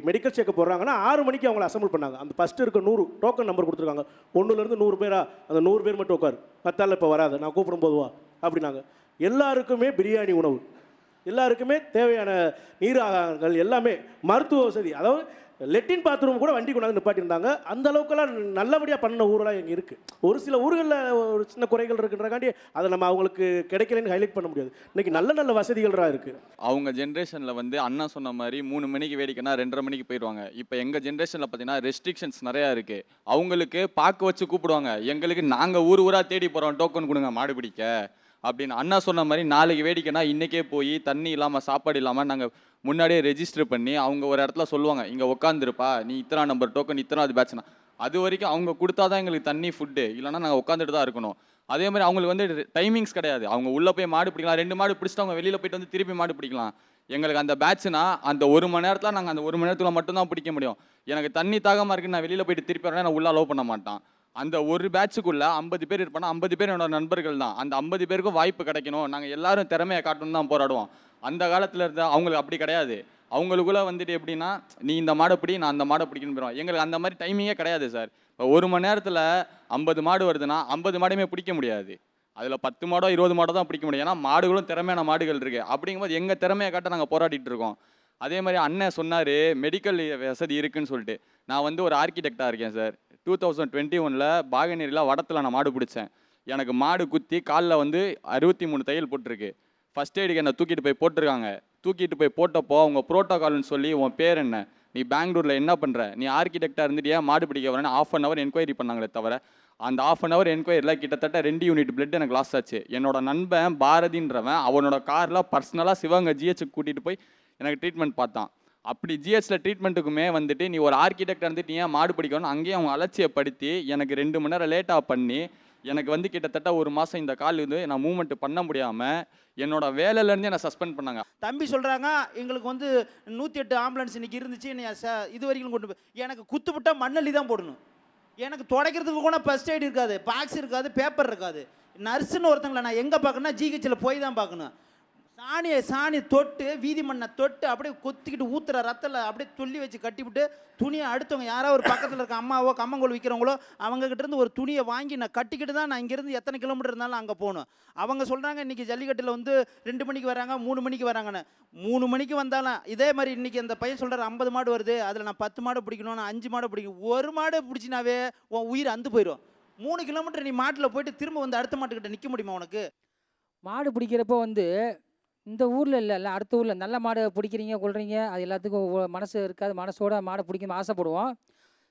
Speaker 10: மெடிக்கல் செக்கப் போடுறாங்கன்னா 6 மணிக்கு அவங்கள அசம்பிள் பண்ணாங்க. அந்த ஃபஸ்ட்டு இருக்க 100 டோக்கன் நம்பர் கொடுத்துருக்காங்க. 1லேருந்து 100 பேரா, அந்த 100 பேர் மட்டும் உட்காரு, 10 இப்போ வராது, நான் கூப்பிடும் போதுவா அப்படின்னாங்க. எல்லாருக்குமே பிரியாணி உணவு, எல்லாருக்குமே தேவையான நீர் ஆகாரங்கள், எல்லாமே மருத்துவ வசதி, அதாவது லெட்டின் பாத்ரூம் கூட வண்டி கொண்டாந்து நிப்பாட்டியிருந்தாங்க. அந்த அளவுக்கெல்லாம் நல்லபடியாக பண்ண ஊரெலாம் இங்கே இருக்குது. ஒரு சில ஊர்களில் ஒரு சின்ன குறைகள் இருக்குன்றக்காண்டி அதை நம்ம அவங்களுக்கு கிடைக்கலன்னு ஹைலைட் பண்ண முடியாது. இன்றைக்கி நல்ல வசதிகள்லாம் இருக்குது.
Speaker 13: அவங்க ஜென்ரேஷனில் வந்து அண்ணா சொன்ன மாதிரி 3 மணிக்கு வேடிக்கைன்னா 2:30 மணிக்கு போயிடுவாங்க. இப்போ எங்கள் ஜென்ரேஷனில் பார்த்தீங்கன்னா ரெஸ்ட்ரிக்ஷன்ஸ் நிறையா இருக்குது. அவங்களுக்கு பார்க்க வச்சு கூப்பிடுவாங்க, எங்களுக்கு நாங்கள் ஊராக தேடி போகிறோம், டோக்கன் கொடுங்க மாடு பிடிக்க அப்படின்னு. அண்ணா சொன்ன மாதிரி நாளைக்கு வேடிக்கைன்னா இன்றைக்கே போய் தண்ணி இல்லாமல் சாப்பாடு இல்லாமல் நாங்கள் முன்னாடியே ரெஜிஸ்டர் பண்ணி அவங்க ஒரு இடத்துல சொல்லுவாங்க, இங்கே உட்காந்துருப்பா, நீ இத்தனை நம்பர் டோக்கன், இத்தனாவது பேட்ச்னா அது வரைக்கும் அவங்க கொடுத்தா தான் எங்களுக்கு தண்ணி ஃபுட்டு, இல்லைனா நாங்கள் உட்காந்துட்டு தான் இருக்கணும். அதே மாதிரி அவங்களுக்கு வந்து டைமிங்ஸ் கிடையாது. அவங்க உள்ளே போய் மாடு பிடிக்கலாம், 2 மாடு பிடிச்சிட்டு அவங்க வெளியில் போயிட்டு வந்து திருப்பி மாடு பிடிக்கலாம். எங்களுக்கு அந்த பேட்ச்னா அந்த 1 மணி நேரத்தில் நாங்கள் அந்த 1 மணி நேரத்தில் மட்டும்தான் பிடிக்க முடியும். எனக்கு தண்ணி தாகமாக இருக்குன்னு நான் வெளியில் போயிட்டு திருப்பி வரேன், நான் உள்ளே அலோவ் பண்ண மாட்டான். அந்த ஒரு பேட்சுக்குள்ளே 50 பேர் இருப்பானா, 50 பேர் என்னோட நண்பர்கள் தான். அந்த 50 பேருக்கும் வாய்ப்பு கிடைக்கணும், நாங்கள் எல்லாரும் திறமையை காட்டணும் தான் போராடுவோம். அந்த காலத்தில் இருந்த அவங்களுக்கு அப்படி கிடையாது. அவங்களுக்குள்ள வந்துட்டு எப்படின்னா, நீ இந்த மாடை பிடி, நான் அந்த மாடை பிடிக்கணும்னு போயிடுவோம். எங்களுக்கு அந்த மாதிரி டைமிங்கே கிடையாது சார். இப்போ 1 மணி நேரத்தில் 50 மாடு வருதுன்னா 50 மாடையுமே பிடிக்க முடியாது. அதில் 10 மாடோ 20 மாடோ தான் பிடிக்க முடியும். ஏன்னா மாடுகளும் திறமையான மாடுகள் இருக்குது. அப்படிங்கும்போது எங்கள் திறமையை காட்ட நாங்கள் போராடிட்டு இருக்கோம். அதே மாதிரி அண்ணன் சொன்னார் மெடிக்கல் வசதி இருக்குதுன்னு சொல்லிட்டு. நான் வந்து ஒரு ஆர்கிடெக்டாக இருக்கேன் சார். 2021 பாகனேரியில் வடத்தில் நான் மாடு பிடிச்சேன். எனக்கு மாடு குத்தி காலில் வந்து 63 தையல் போட்டிருக்கு. ஃபஸ்ட் எய்டுக்கு என்னை தூக்கிட்டு போய் போட்டிருக்காங்க. தூக்கிட்டு போய் போட்டப்போ அவங்க ப்ரோட்டோகால்னு சொல்லி, உன் பேர் என்ன, நீ பெங்களூரில் என்ன பண்ணுற, நீ ஆர்கிடெக்டாக இருந்துட்டு ஏன் மாடு பிடிக்க வரேன்னு 1/2 hour என்கொயரி பண்ணாங்களே தவிர, அந்த 1/2 hour என்கொயரியில் கிட்டத்தட்ட 2 யூனிட் பிளட் எனக்கு லாஸ் ஆச்சு. என்னோட நண்பன் பாரதின்றவன் அவனோட காரில் பர்சனலாக சிவகங்கை ஜிஹெச்சுக்கு கூட்டிகிட்டு போய் எனக்கு ட்ரீட்மெண்ட் பார்த்தான். அப்படி ஜிஹெச்சில் ட்ரீட்மெண்ட்டுக்குமே வந்துட்டு நீ ஒரு ஆர்கிடெக்டாக இருந்துட்டு நீ ஏன் மாடு பிடிக்கணும் அங்கேயும் அவங்க அலட்சியப்படுத்தி எனக்கு 2 மணி நேரம் லேட்டாக பண்ணி எனக்கு வந்து கிட்டத்தட்ட 1 மாதம் இந்த கால் வந்து நான் மூவ்மெண்ட் பண்ண முடியாமல் என்னோட வேலையிலேருந்து என்னை சஸ்பெண்ட் பண்ணாங்க.
Speaker 12: தம்பி சொல்கிறாங்க, எங்களுக்கு வந்து 108 ஆம்புலன்ஸ் இன்னைக்கு இருந்துச்சு, நீ இது வரைக்கும் கொண்டு போய் எனக்கு குத்து விட்டால் மண்ணள்ளி தான் போடணும். எனக்கு துடைக்கிறதுக்கு கூட ஃபர்ஸ்ட் எய்ட் இருக்காது, பாக்ஸ் இருக்காது, பேப்பர் இருக்காது. நர்ஸுன்னு ஒருத்தங்களை நான் எங்கே பார்க்கணும்னா ஜிஹெச்சில் போய் தான் பார்க்கணும். சாணி தொட்டு வீதி மண்ணை தொட்டு அப்படியே கொத்திக்கிட்டு ஊற்றுற ரத்தில் அப்படியே துள்ளி வச்சு கட்டிவிட்டு துணியை அடுத்தவங்க யாரோ ஒரு பக்கத்தில் இருக்க அம்மாவோ கம்மங்கோல் விற்கிறவங்களோ அவங்ககிட்டருந்து ஒரு துணியை வாங்கி நான் கட்டிக்கிட்டு தான் நான் இங்கேருந்து எத்தனை கிலோமீட்டர் இருந்தாலும் அங்கே போகணும். அவங்க சொல்கிறாங்க இன்றைக்கி ஜல்லிக்கட்டில் வந்து 2 மணிக்கு வராங்க, 3 மணிக்கு வராங்கன்னு. 3 மணிக்கு வந்தாலும் இதே மாதிரி இன்றைக்கி அந்த பையன் சொல்கிறார் 50 மாடு வருது, அதில் நான் 10 மாடு பிடிக்கணும், நான் 5 மாடு பிடிக்கணும். ஒரு மாடு பிடிச்சினாவே உன் உயிர் அந்து போயிடும். 3 கிலோமீட்டர் நீ மாட்டில் போயிட்டு திரும்ப வந்து அடுத்த மாட்டுக்கிட்ட நிற்க முடியுமா உனக்கு?
Speaker 14: மாடு பிடிக்கிறப்போ வந்து இந்த ஊரில் இல்லை அடுத்த ஊரில் நல்ல மாடு பிடிக்கிறீங்க கொள்றீங்க, அது எல்லாத்துக்கும் மனசு இருக்காது, மனசோட மாடை பிடிக்கணும்னு ஆசைப்படுவோம்.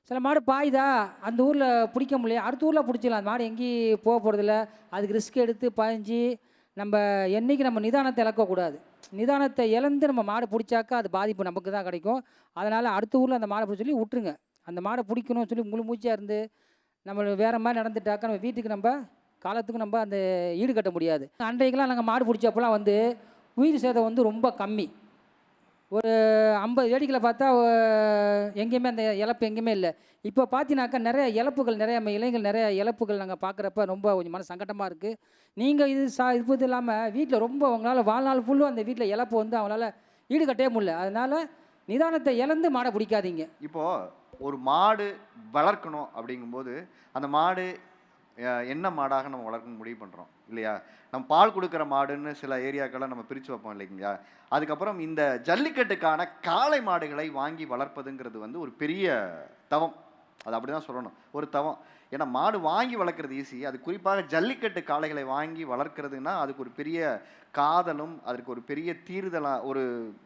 Speaker 14: சில மாடு பாயுதா அந்த ஊரில் பிடிக்க முடியல, அடுத்த ஊரில் பிடிச்சிடலாம். அந்த மாடு எங்கேயும் போக போகிறதில்ல, அதுக்கு ரிஸ்க் எடுத்து பாய்ஞ்சி நம்ம என்றைக்கு நம்ம நிதானத்தை இழக்கக்கூடாது. நிதானத்தை இழந்து நம்ம மாடை பிடிச்சாக்கா அது பாதிப்பு நமக்கு தான் கிடைக்கும். அதனால் அடுத்த ஊரில் அந்த மாடை பிடிச்சி சொல்லி விட்டுருங்க. அந்த மாடை பிடிக்கணும்னு சொல்லி முழு மூச்சாக இருந்து நம்ம வேறு மாதிரி நடந்துட்டாக்கா நம்ம வீட்டுக்கு நம்ம காலத்துக்கு நம்ம அந்த ஈடு கட்ட முடியாது. அன்றைக்கெல்லாம் நாங்கள் மாடு பிடிச்சப்பெல்லாம் வந்து உயிர் சேதம் வந்து ரொம்ப கம்மி. ஒரு 50 வேடிக்கையில் பார்த்தா எங்கேயுமே அந்த இழப்பு எங்கேயுமே இல்லை. இப்போ பார்த்தீங்கன்னாக்கா நிறைய இழப்புகள், நிறைய இளைஞர்கள் நிறைய இழப்புகள் நாங்கள் பார்க்குறப்ப ரொம்ப கொஞ்சம் மன சங்கடமாக இருக்குது. நீங்கள் இது இல்லாமல் வீட்டில் ரொம்ப உங்களால் வாழ்நாள் ஃபுல்லும் அந்த வீட்டில் இழப்பு வந்து அவங்களால ஈடுகட்டவே முடியல. அதனால் நிதானத்தை இழந்து மாடை பிடிக்காதீங்க.
Speaker 3: இப்போது ஒரு மாடு வளர்க்கணும் அப்படிங்கும்போது அந்த மாடு என்ன மாடாக நம்ம வளர்க்கணும் முடிவு பண்ணுறோம் இல்லையா? நம்ம பால் கொடுக்குற மாடுன்னு சில ஏரியாக்களை நம்ம பிரித்து வைப்போம் இல்லைங்களா? அதுக்கப்புறம் இந்த ஜல்லிக்கட்டுக்கான காளை மாடுகளை வாங்கி வளர்ப்பதுங்கிறது வந்து ஒரு பெரிய தவம். அது அப்படி தான் சொல்லணும், ஒரு தவம். ஏன்னா மாடு வாங்கி வளர்க்குறது ஈஸி, அது குறிப்பாக ஜல்லிக்கட்டு காளைகளை வாங்கி வளர்க்குறதுன்னா அதுக்கு ஒரு பெரிய காதலும் அதுக்கு ஒரு பெரிய தீர்தலாக ஒரு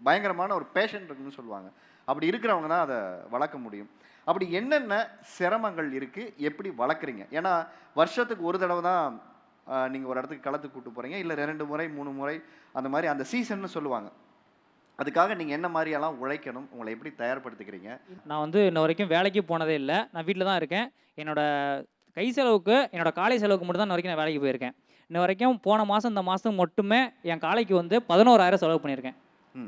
Speaker 3: பயங்கரமான ஒரு பேஷன் இருக்குன்னு சொல்லுவாங்க. அப்படி இருக்கிறவங்க தான் அதை வளர்க்க முடியும். அப்படி என்னென்ன சிரமங்கள் இருக்குது, எப்படி வளர்க்குறீங்க? ஏன்னா வருஷத்துக்கு ஒரு தடவை தான் நீங்கள் ஒரு இடத்துக்கு களத்துக்கு கூப்பிட்டு போகிறீங்க, இல்லை 2 முறை 3 முறை அந்த மாதிரி அந்த சீசன்னு சொல்லுவாங்க. அதுக்காக நீங்கள் என்ன மாதிரியெல்லாம் உழைக்கணும், உங்களை எப்படி தயார்படுத்திக்கிறீங்க?
Speaker 7: நான் வந்து இன்ன வரைக்கும் வேலைக்கு போனதே இல்லை. நான் வீட்டில் தான் இருக்கேன். என்னோட கை செலவுக்கு, என்னோட காலை செலவுக்கு மட்டும் தான் இன்ன வரைக்கும் நான் வேலைக்கு போயிருக்கேன். இன்ன வரைக்கும் போன மாதம் இந்த மாதம் மட்டுமே என் காலைக்கு வந்து 11,000 செலவு பண்ணியிருக்கேன்.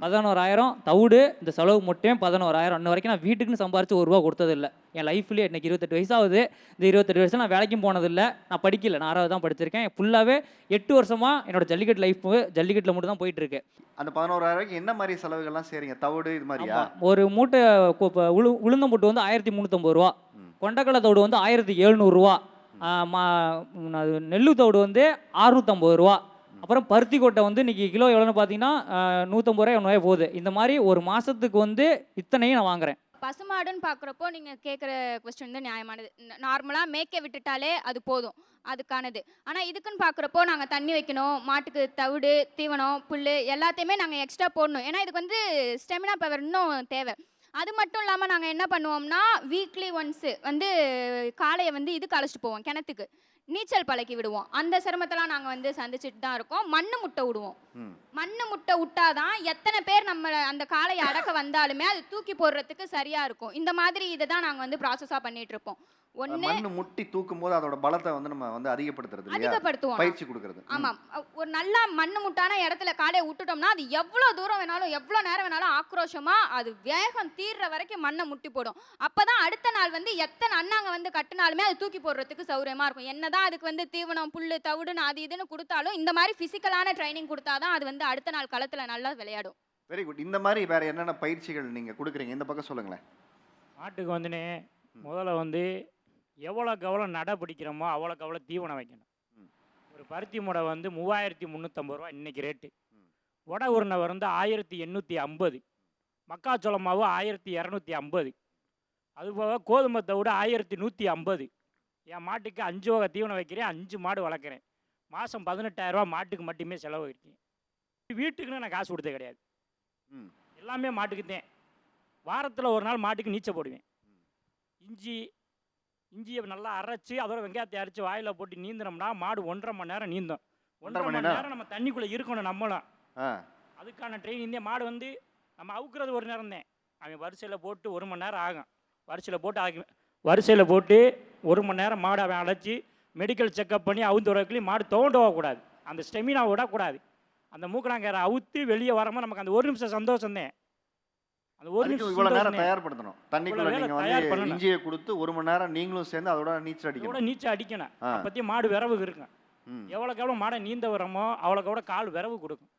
Speaker 7: 11,000 தவிடு, இந்த செலவு மட்டுமே 11,000. இன்ன வரைக்கும் நான் வீட்டுக்குன்னு சம்பாரிச்சு ஒரு ரூபா கொடுத்ததில்லை என் லைஃப்லேயே. எனக்கு 28 வயசாகுது. இந்த 28 வயசில் நான் வேலைக்கும் போனதில்லை, நான் படிக்கல, நான் 6வது தான் படிச்சிருக்கேன். ஃபுல்லாகவே 8 வருஷமாக என்னோட ஜல்லிக்கட்டு லைஃப் ஜல்லிக்கட்டில் மட்டும் தான் போயிட்டுருக்கு.
Speaker 3: அந்த 11,000 என்ன மாதிரி செலவுகள்லாம் செய்கிறீங்க? தவிடு இது மாதிரியா?
Speaker 7: ஒரு மூட்டை உளுந்தம்புட்டு வந்து 1,350 ரூபா, கொண்டக்கடலை தவிடு வந்து 1,700 ரூபா, நெல்லு தவிடு வந்து 650 ரூபா, அப்புறம் பருத்தி கொட்டை வந்து இன்றைக்கி கிலோ எவ்வளோன்னு பார்த்தீங்கன்னா 150 ரூபாய் 100 போகுது. இந்த மாதிரி ஒரு மாதத்துக்கு வந்து இத்தனையும் நான் வாங்குறேன்.
Speaker 1: பசுமாடுன்னு பார்க்குறப்போ நீங்கள் கேட்குற கொஸ்டின் வந்து நியாயமானது. நார்மலாக மேய்க்க விட்டுட்டாலே அது போதும், அதுக்கானது. ஆனால் இதுக்குன்னு பார்க்குறப்போ நாங்கள் தண்ணி வைக்கணும், மாட்டுக்கு தவிடு, தீவனம், புல் எல்லாத்தையுமே நாங்கள் எக்ஸ்ட்ரா போடணும். ஏன்னா இதுக்கு வந்து ஸ்டெமினா பவர் இன்னும் தேவை. அது மட்டும் இல்லாமல் நாங்கள் என்ன பண்ணுவோம்னா வீக்லி ஒன்ஸு வந்து காளையை வந்து இதுக்கு அழைச்சிட்டு போவோம், கிணத்துக்கு நீச்சல் பழக்கி விடுவோம். அந்த சிரமத்தெல்லாம் நாங்கள் வந்து சந்திச்சுட்டு தான் இருக்கோம். மண்ணு முட்டை விடுவோம். மண்ணு முட்டை விட்டாதான் எத்தனை பேர் நம்ம அந்த காளையை அடக்க வந்தாலுமே அது தூக்கி போடுறதுக்கு சரியாக இருக்கும். இந்த மாதிரி இதை தான் நாங்கள் வந்து ப்ராசஸாக பண்ணிட்டு இருப்போம்.
Speaker 3: மண்ணு முட்டி தூக்கும் போது அதோட பலத்தை வந்து நம்ம வந்து அதிகப்படுத்துவோம், பயிற்சி கொடுக்கறது.
Speaker 1: ஆமாம், ஒரு நல்லா மண்ணு முட்டான இடத்துல காளையை விட்டுட்டோம்னா அது எவ்வளோ தூரம் வேணாலும் எவ்வளோ நேரம் வேணாலும் ஆக்ரோஷமாக அது வேகம் தீர்ற வரைக்கும் மண்ணை முட்டி போடும். அப்போ தான் அடுத்த நாள் வந்து எத்தனை அண்ணாங்க வந்து கட்டினாலுமே அது தூக்கி போடுறதுக்கு சௌரியமாக இருக்கும். என்னதான் அதுக்கு வந்து தீவனம், புல், தவிடுன்னு அது இதுன்னு கொடுத்தாலும் இந்த மாதிரி ஃபிசிக்கலான ட்ரைனிங் கொடுத்தாதான் அது வந்து அடுத்த நாள் களத்தில் நல்லா விளையாடும்.
Speaker 3: Very good. இந்த மாதிரி வேற என்னென்ன பயிற்சிகள் நீங்கள் கொடுக்குறீங்க? இந்த பக்கம் சொல்லுங்களேன்.
Speaker 9: மாட்டுக்கு வந்துன்னு முதல்ல வந்து எவ்வளோக்கு எவ்வளோ நடை பிடிக்கிறோமோ அவ்வளோக்கு எவ்வளோ தீவனம் வைக்கணும். ஒரு பருத்தி மூடை வந்து 3,350 ரூபா இன்றைக்கி ரேட்டு. வடை உருண்டை வந்து 1,850, மக்காச்சோள மாவு 1,250, அதுபோக கோதுமை தவிடு 1,150. என் மாட்டுக்கு 5 வகை தீவனம் வைக்கிறேன், 5 மாடு வளர்க்குறேன். மாதம் 18,000 ரூபா மாட்டுக்கு மட்டுமே செலவு வைக்கிறேன். வீட்டுக்குன்னு நான் காசு கொடுத்தது கிடையாது, எல்லாமே மாட்டுக்கு தான். வாரத்தில் ஒரு நாள் மாட்டுக்கு நீச்சல் போடுவேன். இஞ்சியை நல்லா அரைச்சி அதோட வெங்காயத்தை அரைச்சி வாயில் போட்டு நீந்தினோம்னா மாடு 1.5 மணி நேரம் நீந்தும். 1.5 மணி நேரம் நம்ம தண்ணிக்குள்ளே இருக்கணும் நம்மளும். அதுக்கான ட்ரெயினிங் தான். மாடு வந்து நம்ம அவுக்குறது ஒரு நேரம் தான், அவன் வரிசையில் போட்டு 1 மணி நேரம் ஆகும். வரிசையில் போட்டு 1 மணி நேரம் மாடு அவன் அழைச்சி மெடிக்கல் செக்கப் பண்ணி அவுந்து வரக்குள்ளேயும் மாடு தோண்டக்கூடாது, அந்த ஸ்டெமினா விடக்கூடாது. அந்த மூக்கணாங்கரை அவுத்து வெளியே வரமா நமக்கு அந்த 1 நிமிஷம் சந்தோஷம் தான். அந்த 1 நிமிஷம்
Speaker 3: இவ்வளோ நேரம் தயார்படுத்தணும். தண்ணிக்குள்ள நீங்கள் வந்து இஞ்சியை கொடுத்து 1 மணி நேரம் நீங்களும் சேர்ந்து அதோட நீச்சல் அடிக்கணும். அப்போத்தையும் மாடு விரவு இருக்கும். எவ்வளோக்கு எவ்வளோ மாடை நீந்த வரமோ அவ்வளோக்கு எவ்வளோ கால் விரவு கொடுக்கும்.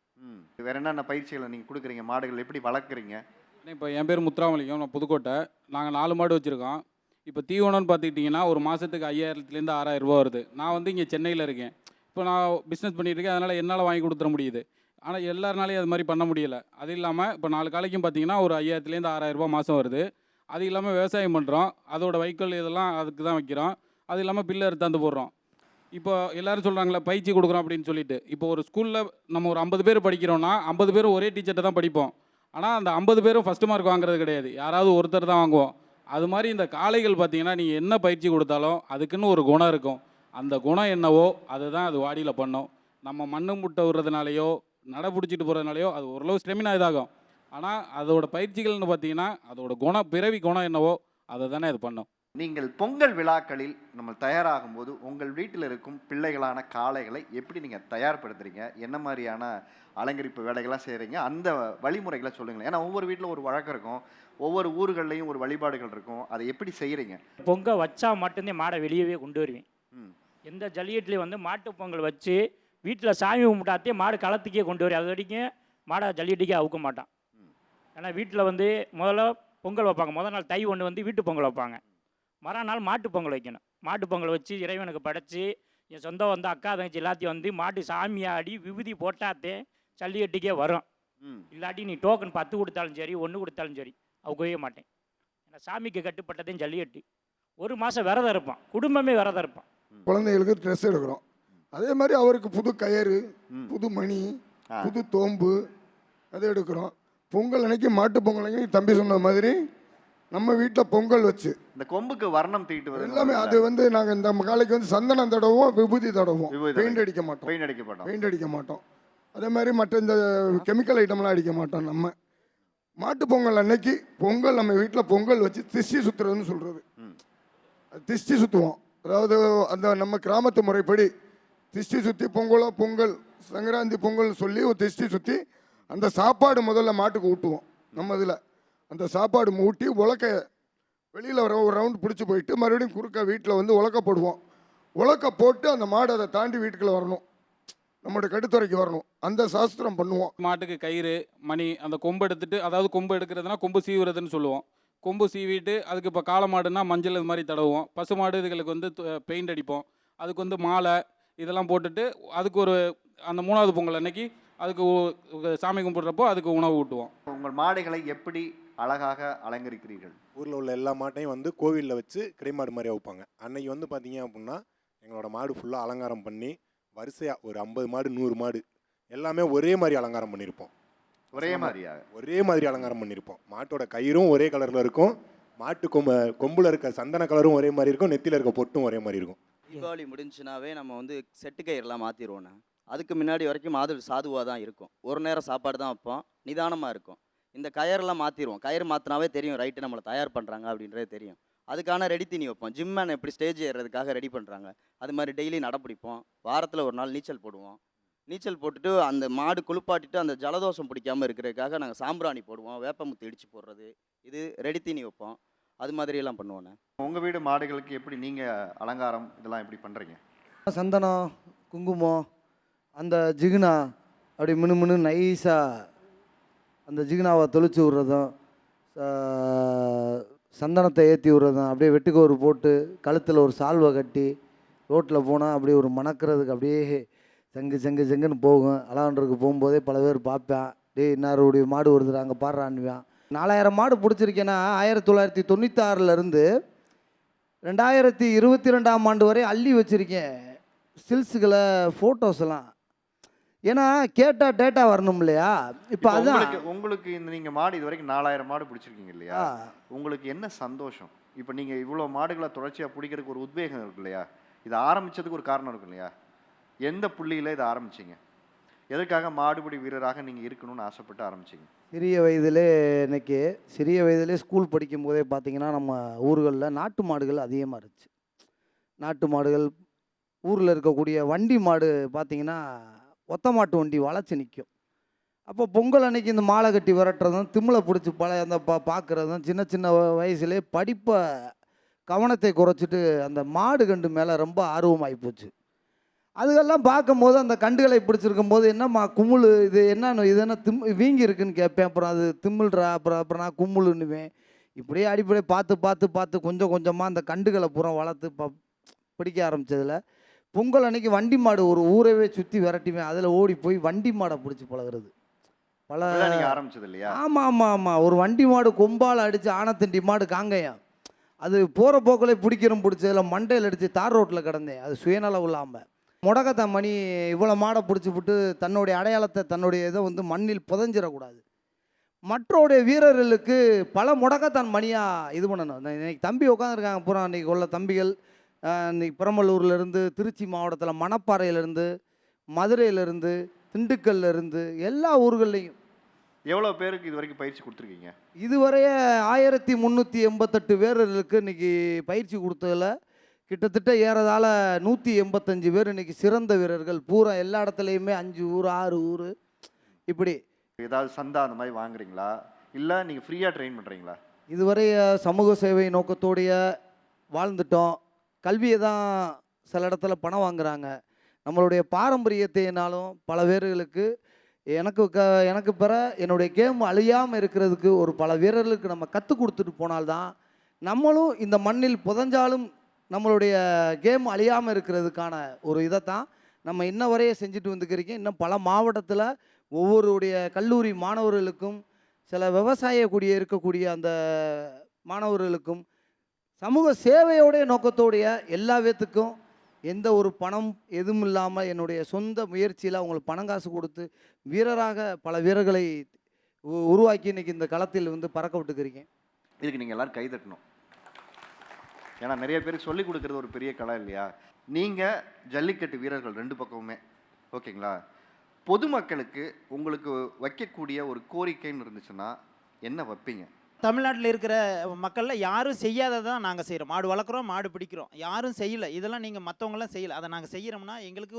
Speaker 3: வேற என்னென்ன பயிற்சிகளை நீங்கள் கொடுக்குறீங்க? மாடுகள் எப்படி வளர்க்குறீங்க?
Speaker 15: இப்போ என் பேர் முத்துராமலிங்கம், நான் புதுக்கோட்டை. நாங்கள் 4 மாடு வச்சுருக்கோம். இப்போ தீவனம்னு பார்த்துக்கிட்டிங்கன்னா ஒரு மாதத்துக்கு 5,000 6,000 ரூபா வருது. நான் வந்து இங்கே சென்னையில் இருக்கேன். இப்போ நான் பிஸ்னஸ் பண்ணிகிட்டு இருக்கேன், அதனால் என்னால் வாங்கி கொடுத்துட முடியுது. ஆனால் எல்லாருனாலையும் அது மாதிரி பண்ண முடியலை. அது இல்லாமல் இப்போ 4 காலைக்கும் பார்த்தீங்கன்னா ஒரு 5,000 6,000 ரூபா மாதம் வருது. அது இல்லாமல் விவசாயம் பண்ணுறோம், அதோட வைக்கோல் இதெல்லாம் அதுக்கு தான் வைக்கிறோம். அது இல்லாமல் பில்லு எடுத்தாந்து போடுறோம். இப்போ எல்லோரும் சொல்கிறாங்களே பயிற்சி கொடுக்குறோம் அப்படின்னு சொல்லிட்டு, இப்போ ஒரு ஸ்கூலில் நம்ம ஒரு 50 பேர் படிக்கிறோன்னா 50 பேரும் ஒரே டீச்சர்கிட்ட தான் படிப்போம். ஆனால் அந்த 50 பேரும் ஃபஸ்ட்டு மார்க் வாங்குறது கிடையாது, யாராவது ஒருத்தர் தான் வாங்குவோம். அது மாதிரி இந்த காளைகள் பார்த்தீங்கன்னா நீங்கள் என்ன பயிற்சி கொடுத்தாலும் அதுக்குன்னு ஒரு குணம் இருக்கும். அந்த குணம் என்னவோ அதுதான் அது வாடியில் பண்ணும். நம்ம மண்ணு முட்டை விடுறதுனாலையோ நடை பிடிச்சிட்டு போகிறதுனாலையோ அது ஓரளவு ஸ்டெமினா இதாகும். ஆனால் அதோட பயிற்சிகள்னு பார்த்தீங்கன்னா அதோட குணம், பிறவி குணம் என்னவோ அதை தானே அது பண்ணும்.
Speaker 3: நீங்கள் பொங்கல் விழாக்களில் நம்ம தயாராகும் போது உங்கள் வீட்டில் இருக்கும் பிள்ளைகளான காளைகளை எப்படி நீங்கள் தயார்படுத்துறீங்க? என்ன மாதிரியான அலங்கரிப்பு வேலைகள்லாம் செய்கிறீங்க? அந்த வழிமுறைகளை சொல்லுங்களேன். ஏன்னா ஒவ்வொரு வீட்டில் ஒரு வழக்கம் இருக்கும், ஒவ்வொரு ஊர்கள்லையும் ஒரு வழிபாடுகள் இருக்கும். அதை எப்படி செய்கிறீங்க?
Speaker 9: பொங்கல் வச்சா மட்டும்தான் மாடை வெளியவே கொண்டு வருவேன். எந்த ஜல்லிக்கட்டுலேயும் வந்து மாட்டு பொங்கல் வச்சு வீட்டில் சாமி கும்பிட்டாத்தே மாடு களத்துக்கே கொண்டு வருவேன். அது வரைக்கும் மாடை ஜல்லிக்கட்டுக்கே அவுக்க மாட்டான். ஏன்னா வீட்டில் வந்து முதல்ல பொங்கல் வைப்பாங்க. முதல் நாள் தை ஒன்று வந்து வீட்டு பொங்கல் வைப்பாங்க. மறுநாள் மாட்டு பொங்கல் வைக்கணும். மாட்டு பொங்கல் வச்சு இறைவனுக்கு படைச்சி என் சொந்தம் வந்து அக்கா தங்கச்சி எல்லாத்தையும் வந்து மாட்டு சாமியாடி விபூதி போட்டாத்தே ஜல்லிக்கட்டுக்கே வரும். இல்லாட்டி நீ டோக்கன் 10 கொடுத்தாலும் சரி 1 கொடுத்தாலும் சரி அவுக்கவே மாட்டேன். ஏன்னா சாமிக்கு கட்டுப்பட்டதையும் ஜல்லிக்கட்டு. ஒரு மாதம் விரதம் இருப்பான், குடும்பமே விரதம் இருப்பான்.
Speaker 2: குழந்தைகளுக்கு ட்ரெஸ் எடுக்கிறோம். அதே மாதிரி அவருக்கு புது கயிறு, புது மணி, புது தோம்பு அதை எடுக்கிறோம். பொங்கல் அன்னைக்கு மாட்டு பொங்கல் அன்னைக்கு தம்பி சொன்ன மாதிரி நம்ம வீட்டில் பொங்கல் வச்சு
Speaker 3: இந்த கொம்புக்கு வர்ணம் தீட்டுவது
Speaker 2: எல்லாமே அது வந்து நாங்கள் இந்த காலைக்கு வந்து சந்தனம் தடவும், விபூதி தடவும், பெயிண்ட் அடிக்க மாட்டோம். பெயிண்ட் அடிக்க மாட்டோம். அதே மாதிரி மற்ற இந்த கெமிக்கல் ஐட்டம்லாம் அடிக்க மாட்டோம். நம்ம மாட்டு பொங்கல் அன்னைக்கு பொங்கல் நம்ம வீட்டில் பொங்கல் வச்சு திஷ்டி சுற்றுறதுன்னு சொல்கிறது. திஷ்டி சுற்றுவோம். அதாவது அந்த நம்ம கிராமத்து முறைப்படி திஷ்டி சுற்றி பொங்கல் சங்கராந்தி பொங்கல் சொல்லி ஒரு திஷ்டி சுற்றி அந்த சாப்பாடு முதல்ல மாட்டுக்கு ஊட்டுவோம். நம்ம இதில் அந்த சாப்பாடு ஊட்டி உலக்க வெளியில் வர ஒரு ரவுண்ட் பிடிச்சி போயிட்டு மறுபடியும் குறுக்க வீட்டில் வந்து உலக்க போடுவோம். உலக்க போட்டு அந்த மாடு அதை தாண்டி வீட்டுக்குள்ளே வரணும், நம்மளுடைய கட்டுத்துறைக்கு வரணும். அந்த சாஸ்திரம் பண்ணுவோம்.
Speaker 15: மாட்டுக்கு கயிறு மணி அந்த கொம்பு எடுத்துட்டு, அதாவது கொம்பு எடுக்கிறதுனா கொம்பு சீவுறதுன்னு சொல்லுவோம். கொம்பு சீவிட்டு அதுக்கு இப்போ காளை மாடுனா மஞ்சள் இது மாதிரி தடவுவோம். பசு மாடு இதுகளுக்கு வந்து பெயிண்ட் அடிப்போம். அதுக்கு வந்து மாலை இதெல்லாம் போட்டுட்டு அதுக்கு ஒரு அந்த 3வது பொங்கல் அன்னைக்கு அதுக்கு சாமி கும்பிட்றப்போ அதுக்கு உணவு ஊட்டுவோம்.
Speaker 3: உங்கள் மாடுகளை எப்படி அழகாக அலங்கரிக்கிறீர்கள்?
Speaker 6: ஊரில் உள்ள எல்லா மாட்டையும் வந்து கோவிலில் வச்சு கிடைமாடு மாதிரி வைப்பாங்க. அன்னைக்கு வந்து பார்த்தீங்க அப்படின்னா எங்களோட மாடு ஃபுல்லாக அலங்காரம் பண்ணி வரிசையாக ஒரு 50 மாடு 100 மாடு எல்லாமே ஒரே மாதிரி அலங்காரம் பண்ணியிருப்போம். ஒரே மாதிரி அலங்காரம் பண்ணியிருப்போம். மாட்டோட கயிறும் ஒரே கலரில் இருக்கும், மாட்டு கொம்பில் இருக்க சந்தன கலரும் ஒரே மாதிரி இருக்கும், நெத்தியில் இருக்க பொட்டும் ஒரே மாதிரி இருக்கும்.
Speaker 4: தீபாவளி முடிஞ்சுனாவே நம்ம வந்து செட்டு கயிறுலாம் மாற்றிடுவோண்ணே. அதுக்கு முன்னாடி வரைக்கும் மாடு சாதுவாக தான் இருக்கும். ஒரு நேரம் சாப்பாடு தான் வைப்போம், நிதானமாக இருக்கும். இந்த கயிறெல்லாம் மாற்றிடுவோம். கயிறு மாற்றினாவே தெரியும் ரைட்டு நம்மளை தயார் பண்ணுறாங்க அப்படின்றதே தெரியும். அதுக்கான ரெடி தண்ணி வைப்போம். ஜிம்மேன் எப்படி ஸ்டேஜ் ஏறுறதுக்காக ரெடி பண்ணுறாங்க அது மாதிரி டெய்லி நடப்பிடிப்போம். வாரத்தில் ஒரு நாள் நீச்சல் போடுவோம். நீச்சல் போட்டுட்டு அந்த மாடு குளிப்பாட்டிட்டு அந்த ஜலதோஷம் பிடிக்காமல் இருக்கிறதுக்காக நாங்கள் சாம்பிராணி போடுவோம், வேப்பமுத்து இடித்து போடுறது, இது ரெடி தண்ணி வைப்போம். அது மாதிரியெல்லாம் பண்ணுவோண்ணே.
Speaker 3: உங்கள் வீடு மாடுகளுக்கு எப்படி நீங்கள் அலங்காரம் இதெல்லாம் எப்படி பண்ணுறீங்க?
Speaker 8: சந்தனம், குங்குமம், அந்த ஜிகுனா அப்படி மினு நைஸாக அந்த ஜிகுனாவை தொளிச்சு விட்றதும், சந்தனத்தை ஏற்றி விட்றதும், அப்படியே வெட்டுக்கோறு போட்டு கழுத்தில் ஒரு சால்வை கட்டி ரோட்டில் போனால் அப்படியே ஒரு மணக்கிறதுக்கு அப்படியே செங்குன்னு போகும். அலாண்டருக்கு போகும்போதே பல பேர் பார்ப்பேன், டேய் இன்னாருடைய மாடு வருது அங்கே பாடுறான்னுவேன். 4000 மாடு பிடிச்சிருக்கேன்னா 1996 2022 ஆண்டு வரை அள்ளி வச்சுருக்கேன் ஸ்டில்ஸுகளை, ஃபோட்டோஸ் எல்லாம். ஏன்னா கேட்டால் டேட்டா வரணும் இல்லையா? இப்போ அதுதான்
Speaker 3: உங்களுக்கு இந்த நீங்கள் மாடு இது வரைக்கும் 4000 மாடு பிடிச்சிருக்கீங்க இல்லையா? உங்களுக்கு என்ன சந்தோஷம்? இப்போ நீங்கள் இவ்வளோ மாடுகளை தொடர்ச்சியாக பிடிக்கிறதுக்கு ஒரு உத்வேகம் இருக்கு இல்லையா? இது ஆரம்பித்ததுக்கு ஒரு காரணம் இருக்கு இல்லையா? எந்த புள்ளியில் இதை ஆரம்பிச்சிங்க? எதுக்காக மாடுபிடி வீரராக நீங்கள் இருக்கணும்னு ஆசைப்பட்டு ஆரம்பிச்சிங்க?
Speaker 8: சிறிய வயதிலே ஸ்கூல் படிக்கும் போதே பார்த்தீங்கன்னா நம்ம ஊர்களில் நாட்டு மாடுகள் அதிகமாக இருந்துச்சு. நாட்டு மாடுகள் ஊரில் இருக்கக்கூடிய வண்டி மாடு பார்த்தீங்கன்னா ஒத்த மாட்டு வண்டி வளைச்சி நிற்கும். அப்போ பொங்கல் அன்னைக்கு இந்த மாலை கட்டி விரட்டுறதும் திமிலை பிடிச்சி அந்த பார்க்குறதும் சின்ன வயசுலே படிப்பை கவனத்தை குறைச்சிட்டு அந்த மாடு கண்டு மேலே ரொம்ப ஆர்வமாகி போச்சு. அதுக்கெல்லாம் பார்க்கும்போது அந்த கண்டுகளை பிடிச்சிருக்கும் போது என்னம்மா குமுள் இது என்ன வீங்கி இருக்குன்னு கேட்பேன். அப்புறம் அது திமிழ்றா, அப்புறம் நான் கும்முளுன்னுவேன். இப்படியே அடிப்படையே பார்த்து கொஞ்சம் கொஞ்சமாக அந்த கண்டுகளை பூரா வளர்த்து பிடிக்க ஆரம்பித்ததில் பொங்கல் அன்னைக்கு வண்டி மாடு ஒரு ஊரவே சுற்றி விரட்டிவேன். அதில் ஓடி போய் வண்டி மாடை பிடிச்சி பழகிறது
Speaker 3: ஆரம்பிச்சது இல்லையா?
Speaker 8: ஆமாம். ஒரு வண்டி மாடு கொம்பால் அடித்து ஆனத்தண்டி மாடு காங்கையம், அது போகிற போக்கில் பிடிச்சதில் மண்டையில் அடித்து தார் ரோட்டில் கிடந்தேன். அது சுயநலம் இல்லாமல் முடக்கத்தான் மணி இவ்வளோ மாடை பிடிச்சி விட்டு தன்னுடைய அடையாளத்தை தன்னுடைய இதை வந்து மண்ணில் புதைஞ்சிடக்கூடாது. மற்றோடைய வீரர்களுக்கு பல முடக்கத்தான் மணியாக இது பண்ணணும். இன்னைக்கு தம்பி உட்காந்துருக்காங்க பூரா, இன்றைக்கி உள்ள தம்பிகள் இன்றைக்கி பெரம்பலூர்லேருந்து, திருச்சி மாவட்டத்தில் மணப்பாறையிலேருந்து, மதுரையிலேருந்து, திண்டுக்கல்லேருந்து எல்லா ஊர்கள்லேயும்
Speaker 3: எவ்வளோ பேருக்கு இது வரைக்கும் பயிற்சி கொடுத்துருக்கீங்க?
Speaker 16: இதுவரைய 1388 வீரர்களுக்கு இன்னைக்கு பயிற்சி கொடுத்ததில் கிட்டத்தட்ட ஏறதால 185 பேர் இன்னைக்கு சிறந்த வீரர்கள். பூரா எல்லா இடத்துலையுமே 5 ஊர் 6 ஊர் இப்படி.
Speaker 3: ஏதாவது சந்தா அந்த மாதிரி வாங்குறீங்களா, இல்லை நீங்கள் ஃப்ரீயாக ட்ரெயின் பண்ணுறீங்களா?
Speaker 16: இதுவரைய சமூக சேவை நோக்கத்தோடைய வாழ்ந்துட்டோம். கல்வியை தான் சில இடத்துல பணம் வாங்குறாங்க. நம்மளுடைய பாரம்பரியத்தைனாலும் பல பேர்களுக்கு எனக்கு பிற என்னுடைய கேம் அழியாமல் இருக்கிறதுக்கு ஒரு பல வீரர்களுக்கு நம்ம கற்றுக் கொடுத்துட்டு போனால்தான் நம்மளும் இந்த மண்ணில் புதஞ்சாலும் நம்மளுடைய கேம் அழியாமல் இருக்கிறதுக்கான ஒரு இதை தான் நம்ம இன்ன வரைய செஞ்சுட்டு வந்துக்கிறீங்க. இன்னும் பல மாவட்டத்தில் ஒவ்வொருடைய கல்லூரி மாணவர்களுக்கும் சில விவசாய இருக்கக்கூடிய அந்த மாணவர்களுக்கும் சமூக சேவையோடைய நோக்கத்தோடைய எல்லா பேத்துக்கும் எந்த ஒரு பணம் எதுவும் இல்லாமல் என்னுடைய சொந்த முயற்சியில் அவங்களுக்கு பணம் காசு கொடுத்து வீரராக பல வீரர்களை உருவாக்கி இன்னைக்கு இந்த களத்தில் வந்து பறக்க விட்டுக்கிறீங்க.
Speaker 3: இதுக்கு நீங்கள் எல்லோரும் கை தட்டணும். ஏன்னா நிறைய பேருக்கு சொல்லிக் கொடுக்குறது ஒரு பெரிய கலை இல்லையா? நீங்கள் ஜல்லிக்கட்டு வீரர்கள் 2 பக்கமுமே, ஓகேங்களா? பொதுமக்களுக்கு உங்களுக்கு வைக்கக்கூடிய ஒரு கோரிக்கைன்னு இருந்துச்சுன்னா என்ன வைப்பீங்க?
Speaker 17: தமிழ்நாட்டில் இருக்கிற மக்களில் யாரும் செய்யாததான் நாங்கள் செய்கிறோம். மாடு வளர்க்குறோம், மாடு பிடிக்கிறோம், யாரும் செய்யலை. இதெல்லாம் நீங்கள் மற்றவங்களாம் செய்யலை. அதை நாங்கள் செய்கிறோம்னா எங்களுக்கு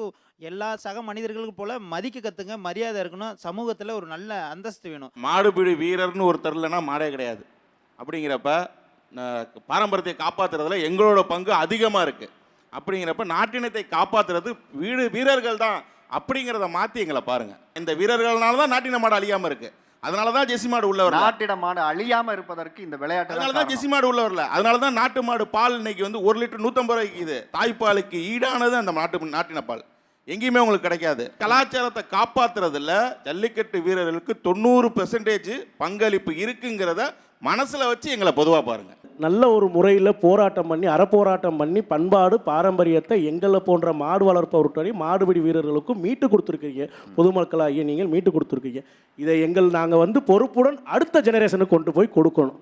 Speaker 17: எல்லா சக மனிதர்களுக்கு போல் மதிக்க கற்றுங்க, மரியாதை இருக்கணும், சமூகத்தில் ஒரு நல்ல அந்தஸ்து வேணும்.
Speaker 5: மாடுபிடி வீரர்னு ஒருத்தர் இல்லைன்னா மாடே கிடையாது. அப்படிங்கிறப்ப பாரம்பரியத்தை காப்பாற்றுறதுல எங்களோட பங்கு அதிகமாக இருக்குது. அப்படிங்கிறப்ப நாட்டினத்தை காப்பாற்றுறது வீரர்கள் தான் அப்படிங்கிறத மாற்றி எங்களை பாருங்கள். இந்த வீரர்கள்னால தான் நாட்டின மாடு அழியாமல் இருக்குது. அதனால தான் ஜெர்சி மாடு உள்ள வரல.
Speaker 3: நாட்டின மாடு அழியாமல் இருப்பதற்கு இந்த விளையாட்டு,
Speaker 5: அதனால தான் ஜெர்சி மாடு உள்ள வரல. அதனால தான் நாட்டு மாடு பால் இன்னைக்கு வந்து 1 லிட்டர் 150 ரூபாய்க்கு இது. தாய்ப்பாலுக்கு ஈடானது அந்த நாட்டின பால் எங்கேயுமே உங்களுக்கு கிடைக்காது. கலாச்சாரத்தை காப்பாற்றுறதுல ஜல்லிக்கட்டு வீரர்களுக்கு 90% பங்களிப்பு இருக்குங்கிறத மனசில் வச்சு எங்களை பொதுவாக பாருங்கள்.
Speaker 10: நல்ல ஒரு முறையில் போராட்டம் பண்ணி அறப்போராட்டம் பண்ணி பண்பாடு பாரம்பரியத்தை எங்களை போன்ற மாடு வளர்ப்பவர்களை மாடுபிடி வீரர்களுக்கும் மீட்டு கொடுத்துருக்கீங்க. பொதுமக்களாகிய நீங்கள் மீட்டு கொடுத்துருக்கீங்க. இதை நாங்கள் வந்து பொறுப்புடன் அடுத்த ஜெனரேஷனுக்கு கொண்டு போய் கொடுக்கணும்.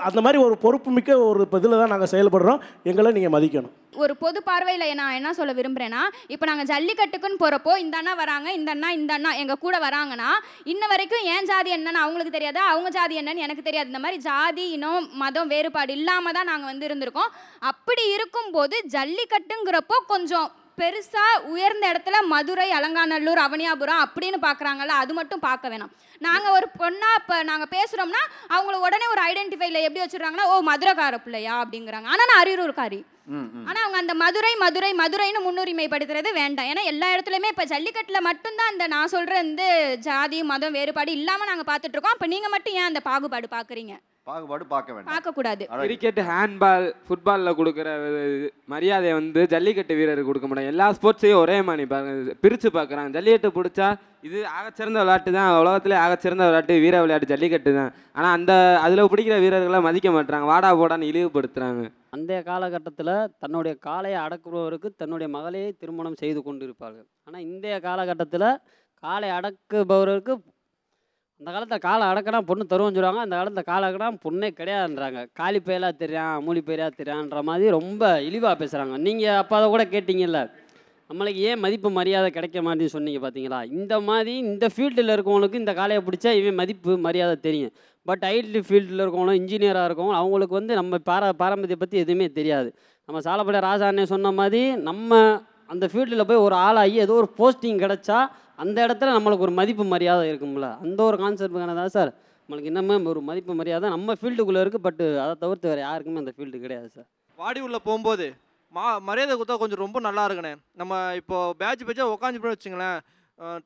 Speaker 10: அந்த மாதிரி ஒரு பொறுப்பு மிக்க ஒரு இதில் தான் நாங்கள் செயல்படுறோம். எங்களை நீங்கள் மதிக்கணும்.
Speaker 1: ஒரு பொது பார்வையில் நான் என்ன சொல்ல விரும்புகிறேன்னா, இப்போ நாங்கள் ஜல்லிக்கட்டுக்குன்னு போகிறப்போ இந்த அண்ணா வராங்க, இந்த அண்ணா எங்கள் கூட வராங்கன்னா இன்ன வரைக்கும் என் ஜாதி என்னன்னு அவங்களுக்கு தெரியாது, அவங்க ஜாதி என்னன்னு எனக்கு தெரியாது. இந்த மாதிரி ஜாதி இனம் மதம் வேறுபாடு இல்லாமல் தான் நாங்கள் வந்து இருந்திருக்கோம். அப்படி இருக்கும்போது ஜல்லிக்கட்டுங்கிறப்போ கொஞ்சம் பெருசாக உயர்ந்த இடத்துல மதுரை, அலங்காநல்லூர், அவனியாபுரம் அப்படின்னு பார்க்குறாங்கல்ல, அது மட்டும் பார்க்க வேணாம். நாங்கள் ஒரு பொண்ணாக இப்போ நாங்கள் பேசுகிறோம்னா அவங்கள உடனே ஒரு ஐடென்டிஃபைல எப்படி வச்சுருக்காங்கன்னா, ஓ மதுரைக்கார பிள்ளையா அப்படிங்கிறாங்க. ஆனால் நான் அரியலூர்காரி. ஆனால் அவங்க அந்த மதுரைன்னு முன்னுரிமைப்படுத்துறது வேண்டாம். ஏன்னா எல்லா இடத்துலையுமே இப்போ ஜல்லிக்கட்டில் மட்டும்தான் அந்த நான் சொல்கிற இந்த ஜாதி மதம் வேறுபாடு இல்லாமல் நாங்கள் பார்த்துட்ருக்கோம். அப்போ நீங்கள் மட்டும் ஏன் அந்த பாகுபாடு பார்க்குறீங்க?
Speaker 3: பாகுபாடு பார்க்க வேண்டாம்,
Speaker 1: பார்க்கக்கூடாது.
Speaker 18: கிரிக்கெட், ஹேண்ட்பால், ஃபுட்பாலில் கொடுக்குற மரியாதையை வந்து ஜல்லிக்கட்டு வீரருக்கு கொடுக்க முடியும். எல்லா ஸ்போர்ட்ஸையும் ஒரே மாதிரி பிரித்து பார்க்குறாங்க. ஜல்லிக்கட்டு பிடிச்சா இது ஆகச்சிறந்த விளையாட்டு தான், உலகத்திலே ஆகச்சிறந்த விளையாட்டு வீர விளையாட்டு ஜல்லிக்கட்டு தான். ஆனால் அதில் பிடிக்கிற வீரர்களை மதிக்க மாட்டுறாங்க, வாடா போடான்னு இழிவுபடுத்துகிறாங்க.
Speaker 19: அந்த காலகட்டத்தில் தன்னுடைய காளையை அடக்குபவருக்கு தன்னுடைய மகளையை திருமணம் செய்து கொண்டிருப்பார்கள். ஆனால் இன்றைய காலகட்டத்தில் காளை அடக்குபவருக்கு அந்த காலத்தில் காலை அடக்கினா பொண்ணு தருவோன்னு சொல்லுவாங்க. அந்த காலத்தில் காலை அடக்கினா பொண்ணே கிடையாதுன்றாங்க. காலி பயிலாக தெரியான், மூலி பயிலாக தெரியான்ற மாதிரி ரொம்ப இழிவாக பேசுகிறாங்க. நீங்கள் அப்போ அதை கூட கேட்டிங்கல்ல, நம்மளுக்கு ஏன் மதிப்பு மரியாதை கிடைக்க மாட்டேன்னு சொன்னீங்க பார்த்தீங்களா? இந்த மாதிரி இந்த ஃபீல்டில் இருக்கவங்களுக்கு இந்த காலையை பிடிச்சா இவன் மதிப்பு மரியாதை தெரியும். பட் ஐடி ஃபீல்டில் இருக்கவங்களும் இன்ஜினியராக இருக்கவங்க அவங்களுக்கு வந்து நம்ம பாரம்பரியத்தை பற்றி எதுவுமே தெரியாது. நம்ம சாலப்பட ராஜாண்ணே சொன்ன மாதிரி நம்ம அந்த ஃபீல்டில் போய் ஒரு ஆளாகி ஏதோ ஒரு போஸ்டிங் கிடச்சா அந்த இடத்துல நம்மளுக்கு ஒரு மதிப்பு மரியாதை இருக்கும்ல, அந்த ஒரு கான்செப்டுக்கான தான் சார் நம்மளுக்கு இன்னமே ஒரு மதிப்பு மரியாதை நம்ம ஃபீல்டுக்குள்ளே இருக்குது. பட் அதை தவிர்த்து வேறு யாருக்குமே அந்த ஃபீல்டு கிடையாது சார்.
Speaker 20: வாடி உள்ளே போகும்போது மரியாதை கொடுத்தா கொஞ்சம் ரொம்ப நல்லா இருக்குண்ணே. நம்ம இப்போது பேட்சாக உட்காந்து போய் வச்சுங்களேன்,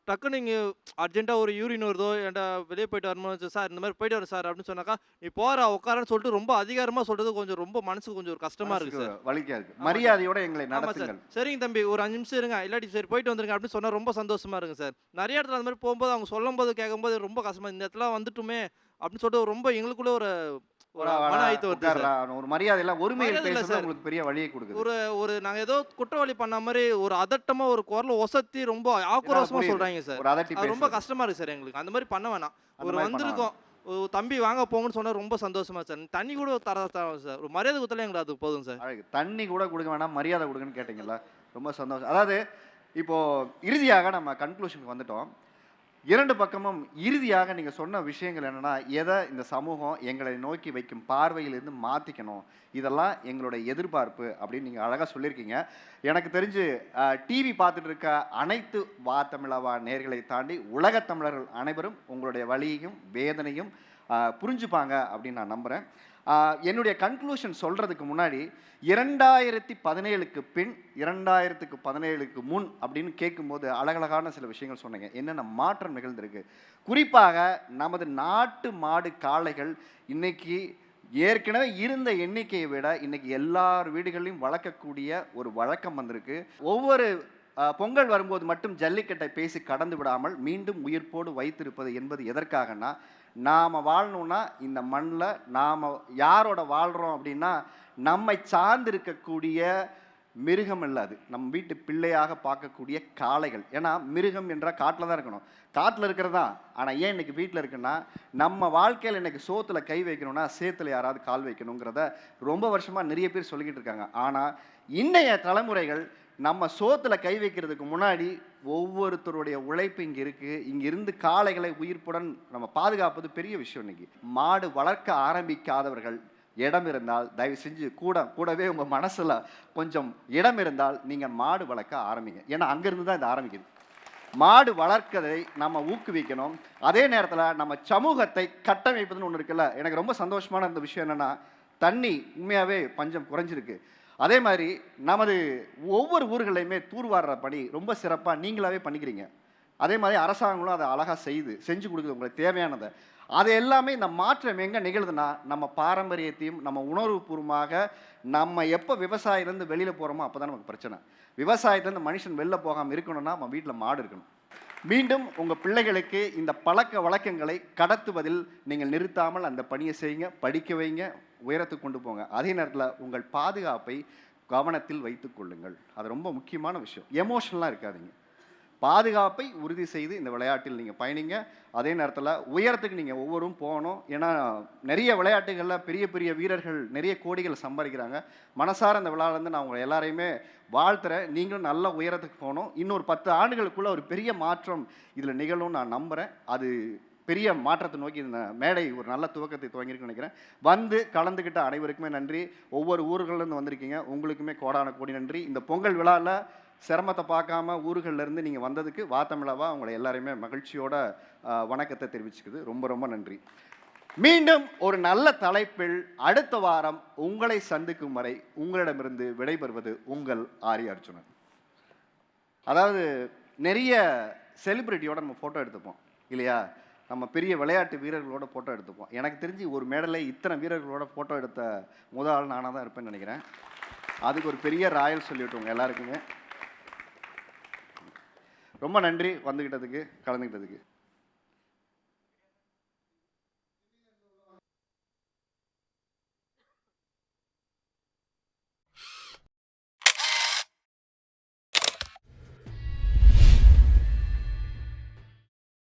Speaker 20: டக்குன்னு நீங்கள் அர்ஜென்ட்டாக ஒரு யூரின் வருதோ ஏன்டா வெளியே போயிட்டு வரணும் சார், இந்த மாதிரி போயிட்டு வர சார் அப்படின்னு சொன்னாக்கா நீ போகிற உட்காரன்னு சொல்லிட்டு ரொம்ப அதிகாரமாக சொல்கிறது கொஞ்சம் ரொம்ப மனசுக்கு கொஞ்சம் ஒரு கஷ்டமாக இருக்குது சார்.
Speaker 3: வலிக்காக இருக்குது. மரியாதையோட எங்களை நடத்துங்கள்.
Speaker 20: சரிங்க தம்பி, ஒரு 5 நிமிஷம் இருங்க, இல்லாட்டி சரி போயிட்டு வந்துருங்க அப்படின்னு சொன்னால் ரொம்ப சந்தோஷமாக இருக்குங்க சார். நிறைய இடத்துல அந்த மாதிரி போகும்போது அவங்க சொல்லும்போது கேட்கும்போது ரொம்ப கஷ்டமாக, இந்த இடத்துல வந்துட்டுமே அப்படின்னு சொல்லிட்டு ரொம்ப எங்களுக்குள்ளே ஒரு
Speaker 3: ஒரு மரியாதை இல்லை, ஒருமையில் பேசுறது உங்களுக்கு பெரிய வழியை கொடுக்குது.
Speaker 20: ஒரு நாங்கள் ஏதோ குற்றவாளி பண்ண மாதிரி ஒரு அதட்டமாக ஒரு குரல் ஒசத்தி ரொம்ப ஆக்ரோஷமாக சொல்கிறாங்க சார். அது ரொம்ப கஷ்டமாக இருக்குது சார் எங்களுக்கு. அந்த மாதிரி பண்ண வேணாம். ஒரு வந்திருக்கோம் தம்பி வாங்க போங்கன்னு சொன்னால் ரொம்ப சந்தோஷமா சார். தண்ணி கூட தர சார், ஒரு மரியாதை கொடுத்தாலே எங்களுக்கு அது போதும் சார்.
Speaker 3: தண்ணி கூட கொடுக்க வேணாம், மரியாதை கொடுங்கன்னு கேட்டிங்களா, ரொம்ப சந்தோஷம். அதாவது இப்போது இறுதியாக நம்ம கன்க்ளூஷனுக்கு வந்துட்டோம். இரண்டு பக்கமும் இறுதியாக நீங்கள் சொன்ன விஷயங்கள் என்னென்னா, எதை இந்த சமூகம் எங்களை நோக்கி வைக்கும் பார்வையிலிருந்து மாற்றிக்கணும், இதெல்லாம் எங்களுடைய எதிர்பார்ப்பு அப்படின்னு நீங்கள் அழகாக சொல்லியிருக்கீங்க. எனக்கு தெரிஞ்சு டிவி பார்த்துட்டு இருக்க அனைத்து வா தமிழாவா நேர்களை தாண்டி உலகத் தமிழர்கள் அனைவரும் உங்களுடைய வலியையும் வேதனையும் புரிஞ்சுப்பாங்க அப்படின்னு நான் நம்புகிறேன். என்னுடைய கன்க்ளூஷன் சொல்கிறதுக்கு முன்னாடி 2017க்கு பின் 2017க்கு முன் அப்படின்னு கேட்கும்போது அழகழகான சில விஷயங்கள் சொன்னீங்க. என்னென்ன மாற்றம் நிகழ்ந்திருக்கு, குறிப்பாக நமது நாட்டு மாடு காளைகள் இன்னைக்கு ஏற்கனவே இருந்த எண்ணிக்கையை விட இன்னைக்கு எல்லார் வீடுகளிலும் வளர்க்கக்கூடிய ஒரு வழக்கம் வந்திருக்கு. ஒவ்வொரு பொங்கல் வரும்போது மட்டும் ஜல்லிக்கட்டை பேசி கடந்து விடாமல் மீண்டும் உயிர்ப்போடு வைத்திருப்பது என்பது எதற்காகனா, நாம் வாழணும்னா இந்த மண்ணில் நாம் யாரோட வாழ்கிறோம் அப்படின்னா நம்மை சார்ந்திருக்கக்கூடிய மிருகம் இல்லை, அது நம் வீட்டு பிள்ளையாக பார்க்கக்கூடிய காளைகள். ஏன்னா மிருகம் என்றால் காட்டில் தான் இருக்கணும், காட்டில் இருக்கிறது தான். ஆனால் ஏன் இன்றைக்கி வீட்டில் இருக்குன்னா, நம்ம வாழ்க்கையில் இன்றைக்கி சோத்தில் கை வைக்கணும்னா சேத்துல யாராவது கால் வைக்கணுங்கிறத ரொம்ப வருஷமாக நிறைய பேர் சொல்லிக்கிட்டு இருக்காங்க. ஆனால் இன்றைய தலைமுறைகள் நம்ம சோத்தில் கை வைக்கிறதுக்கு முன்னாடி ஒவ்வொருத்தருடைய உழைப்பு இங்கே இருக்குது. இங்கிருந்து காளைகளை உயிர்ப்புடன் நம்ம பாதுகாப்பது பெரிய விஷயம். இன்றைக்கி மாடு வளர்க்க ஆரம்பிக்காதவர்கள் இடம் இருந்தால் தயவு செஞ்சு கூடவே உங்கள் மனசில் கொஞ்சம் இடம் இருந்தால் நீங்கள் மாடு வளர்க்க ஆரம்பிங்க. ஏன்னா அங்கேருந்து தான் இது ஆரம்பிக்குது. மாடு வளர்க்கதை நம்ம ஊக்குவிக்கணும். அதே நேரத்தில் நம்ம சமூகத்தை கட்டமைப்பதுன்னு ஒன்று இருக்குல்ல. எனக்கு ரொம்ப சந்தோஷமான இந்த விஷயம் என்னென்னா, தண்ணி உண்மையாகவே பஞ்சம் குறைஞ்சிருக்கு. அதே மாதிரி நமது ஒவ்வொரு ஊர்களையுமே தூர்வாடுற பணி ரொம்ப சிறப்பாக நீங்களாகவே பண்ணிக்கிறீங்க. அதே மாதிரி அரசாங்கங்களும் அதை அழகாக செஞ்சு கொடுக்குது உங்களுக்கு தேவையானதை. அது எல்லாமே இந்த மாற்றம் எங்கே நிகழுதுன்னா, நம்ம பாரம்பரியத்தையும் நம்ம உணர்வுபூர்வமாக நம்ம எப்போ விவசாயிலேருந்து வெளியில் போகிறோமோ அப்போ தான் நமக்கு பிரச்சனை. விவசாயத்துலேருந்து மனுஷன் வெளில போகாமல் இருக்கணும்னா நம்ம வீட்டில் மாடு இருக்கணும். மீண்டும் உங்கள் பிள்ளைகளுக்கு இந்த பழக்க வழக்கங்களை கடத்துவதில் நீங்கள் நிறுத்தாமல் அந்த பணியை செய்யுங்க, படிக்க வைங்க, உயரத்துக்கு கொண்டு போங்க. அதே நேரத்தில் உங்கள் பாதுகாப்பை கவனத்தில் வைத்து கொள்ளுங்கள். அது ரொம்ப முக்கியமான விஷயம். எமோஷனலாக இருக்காதீங்க. பாதுகாப்பை உறுதி செய்து இந்த விளையாட்டில் நீங்கள் பயணிங்க. அதே நேரத்தில் உயரத்துக்கு நீங்கள் ஒவ்வொரும் போகணும். ஏன்னா நிறைய விளையாட்டுகளில் பெரிய பெரிய வீரர்கள் நிறைய கோடிகள் சம்பாதிக்கிறாங்க. மனசார அந்த விழாவிலேருந்து நான் உங்களை எல்லாரையுமே வாழ்த்துறேன். நீங்களும் நல்ல உயரத்துக்கு போகணும். இன்னொரு 10 ஆண்டுகளுக்குள்ளே ஒரு பெரிய மாற்றம் இதில் நிகழும்னு நான் நம்புகிறேன். அது பெரிய மாற்றத்தை நோக்கி இந்த மேடை ஒரு நல்ல துவக்கத்தை துவங்கியிருக்குன்னு நினைக்கிறேன். வந்து கலந்துக்கிட்ட அனைவருக்குமே நன்றி. ஒவ்வொரு ஊர்கள்லேருந்து வந்திருக்கீங்க, உங்களுக்குமே கோடான கோடி நன்றி. இந்த பொங்கல் விழாவில் சிரமத்தை பார்க்காம ஊர்கள்லேருந்து நீங்கள் வந்ததுக்கு வா தமிழாவா உங்களை எல்லாரையுமே மகிழ்ச்சியோட வணக்கத்தை தெரிவிச்சுக்குது. ரொம்ப ரொம்ப நன்றி. மீண்டும் ஒரு நல்ல தலைப்பில் அடுத்த வாரம் உங்களை சந்திக்கும் வரை உங்களிடமிருந்து விடைபெறுவது உங்கள் ஆரிய அர்ஜுனன். அதாவது நிறைய செலிப்ரிட்டியோட நம்ம ஃபோட்டோ எடுத்துப்போம் இல்லையா? நம்ம பெரிய விளையாட்டு வீரர்களோட ஃபோட்டோ எடுத்துப்போம். எனக்கு தெரிஞ்சு ஒரு மேடையில் இத்தனை வீரர்களோட ஃபோட்டோ எடுத்த முதல் ஆள் நானாக தான் இருப்பேன்னு நினைக்கிறேன். அதுக்கு ஒரு பெரிய ராயல் சொல்லிவிட்டு உங்கள் எல்லாருக்குமே ரொம்ப நன்றி வந்துக்கிட்டதுக்கு, கலந்துக்கிட்டதுக்கு.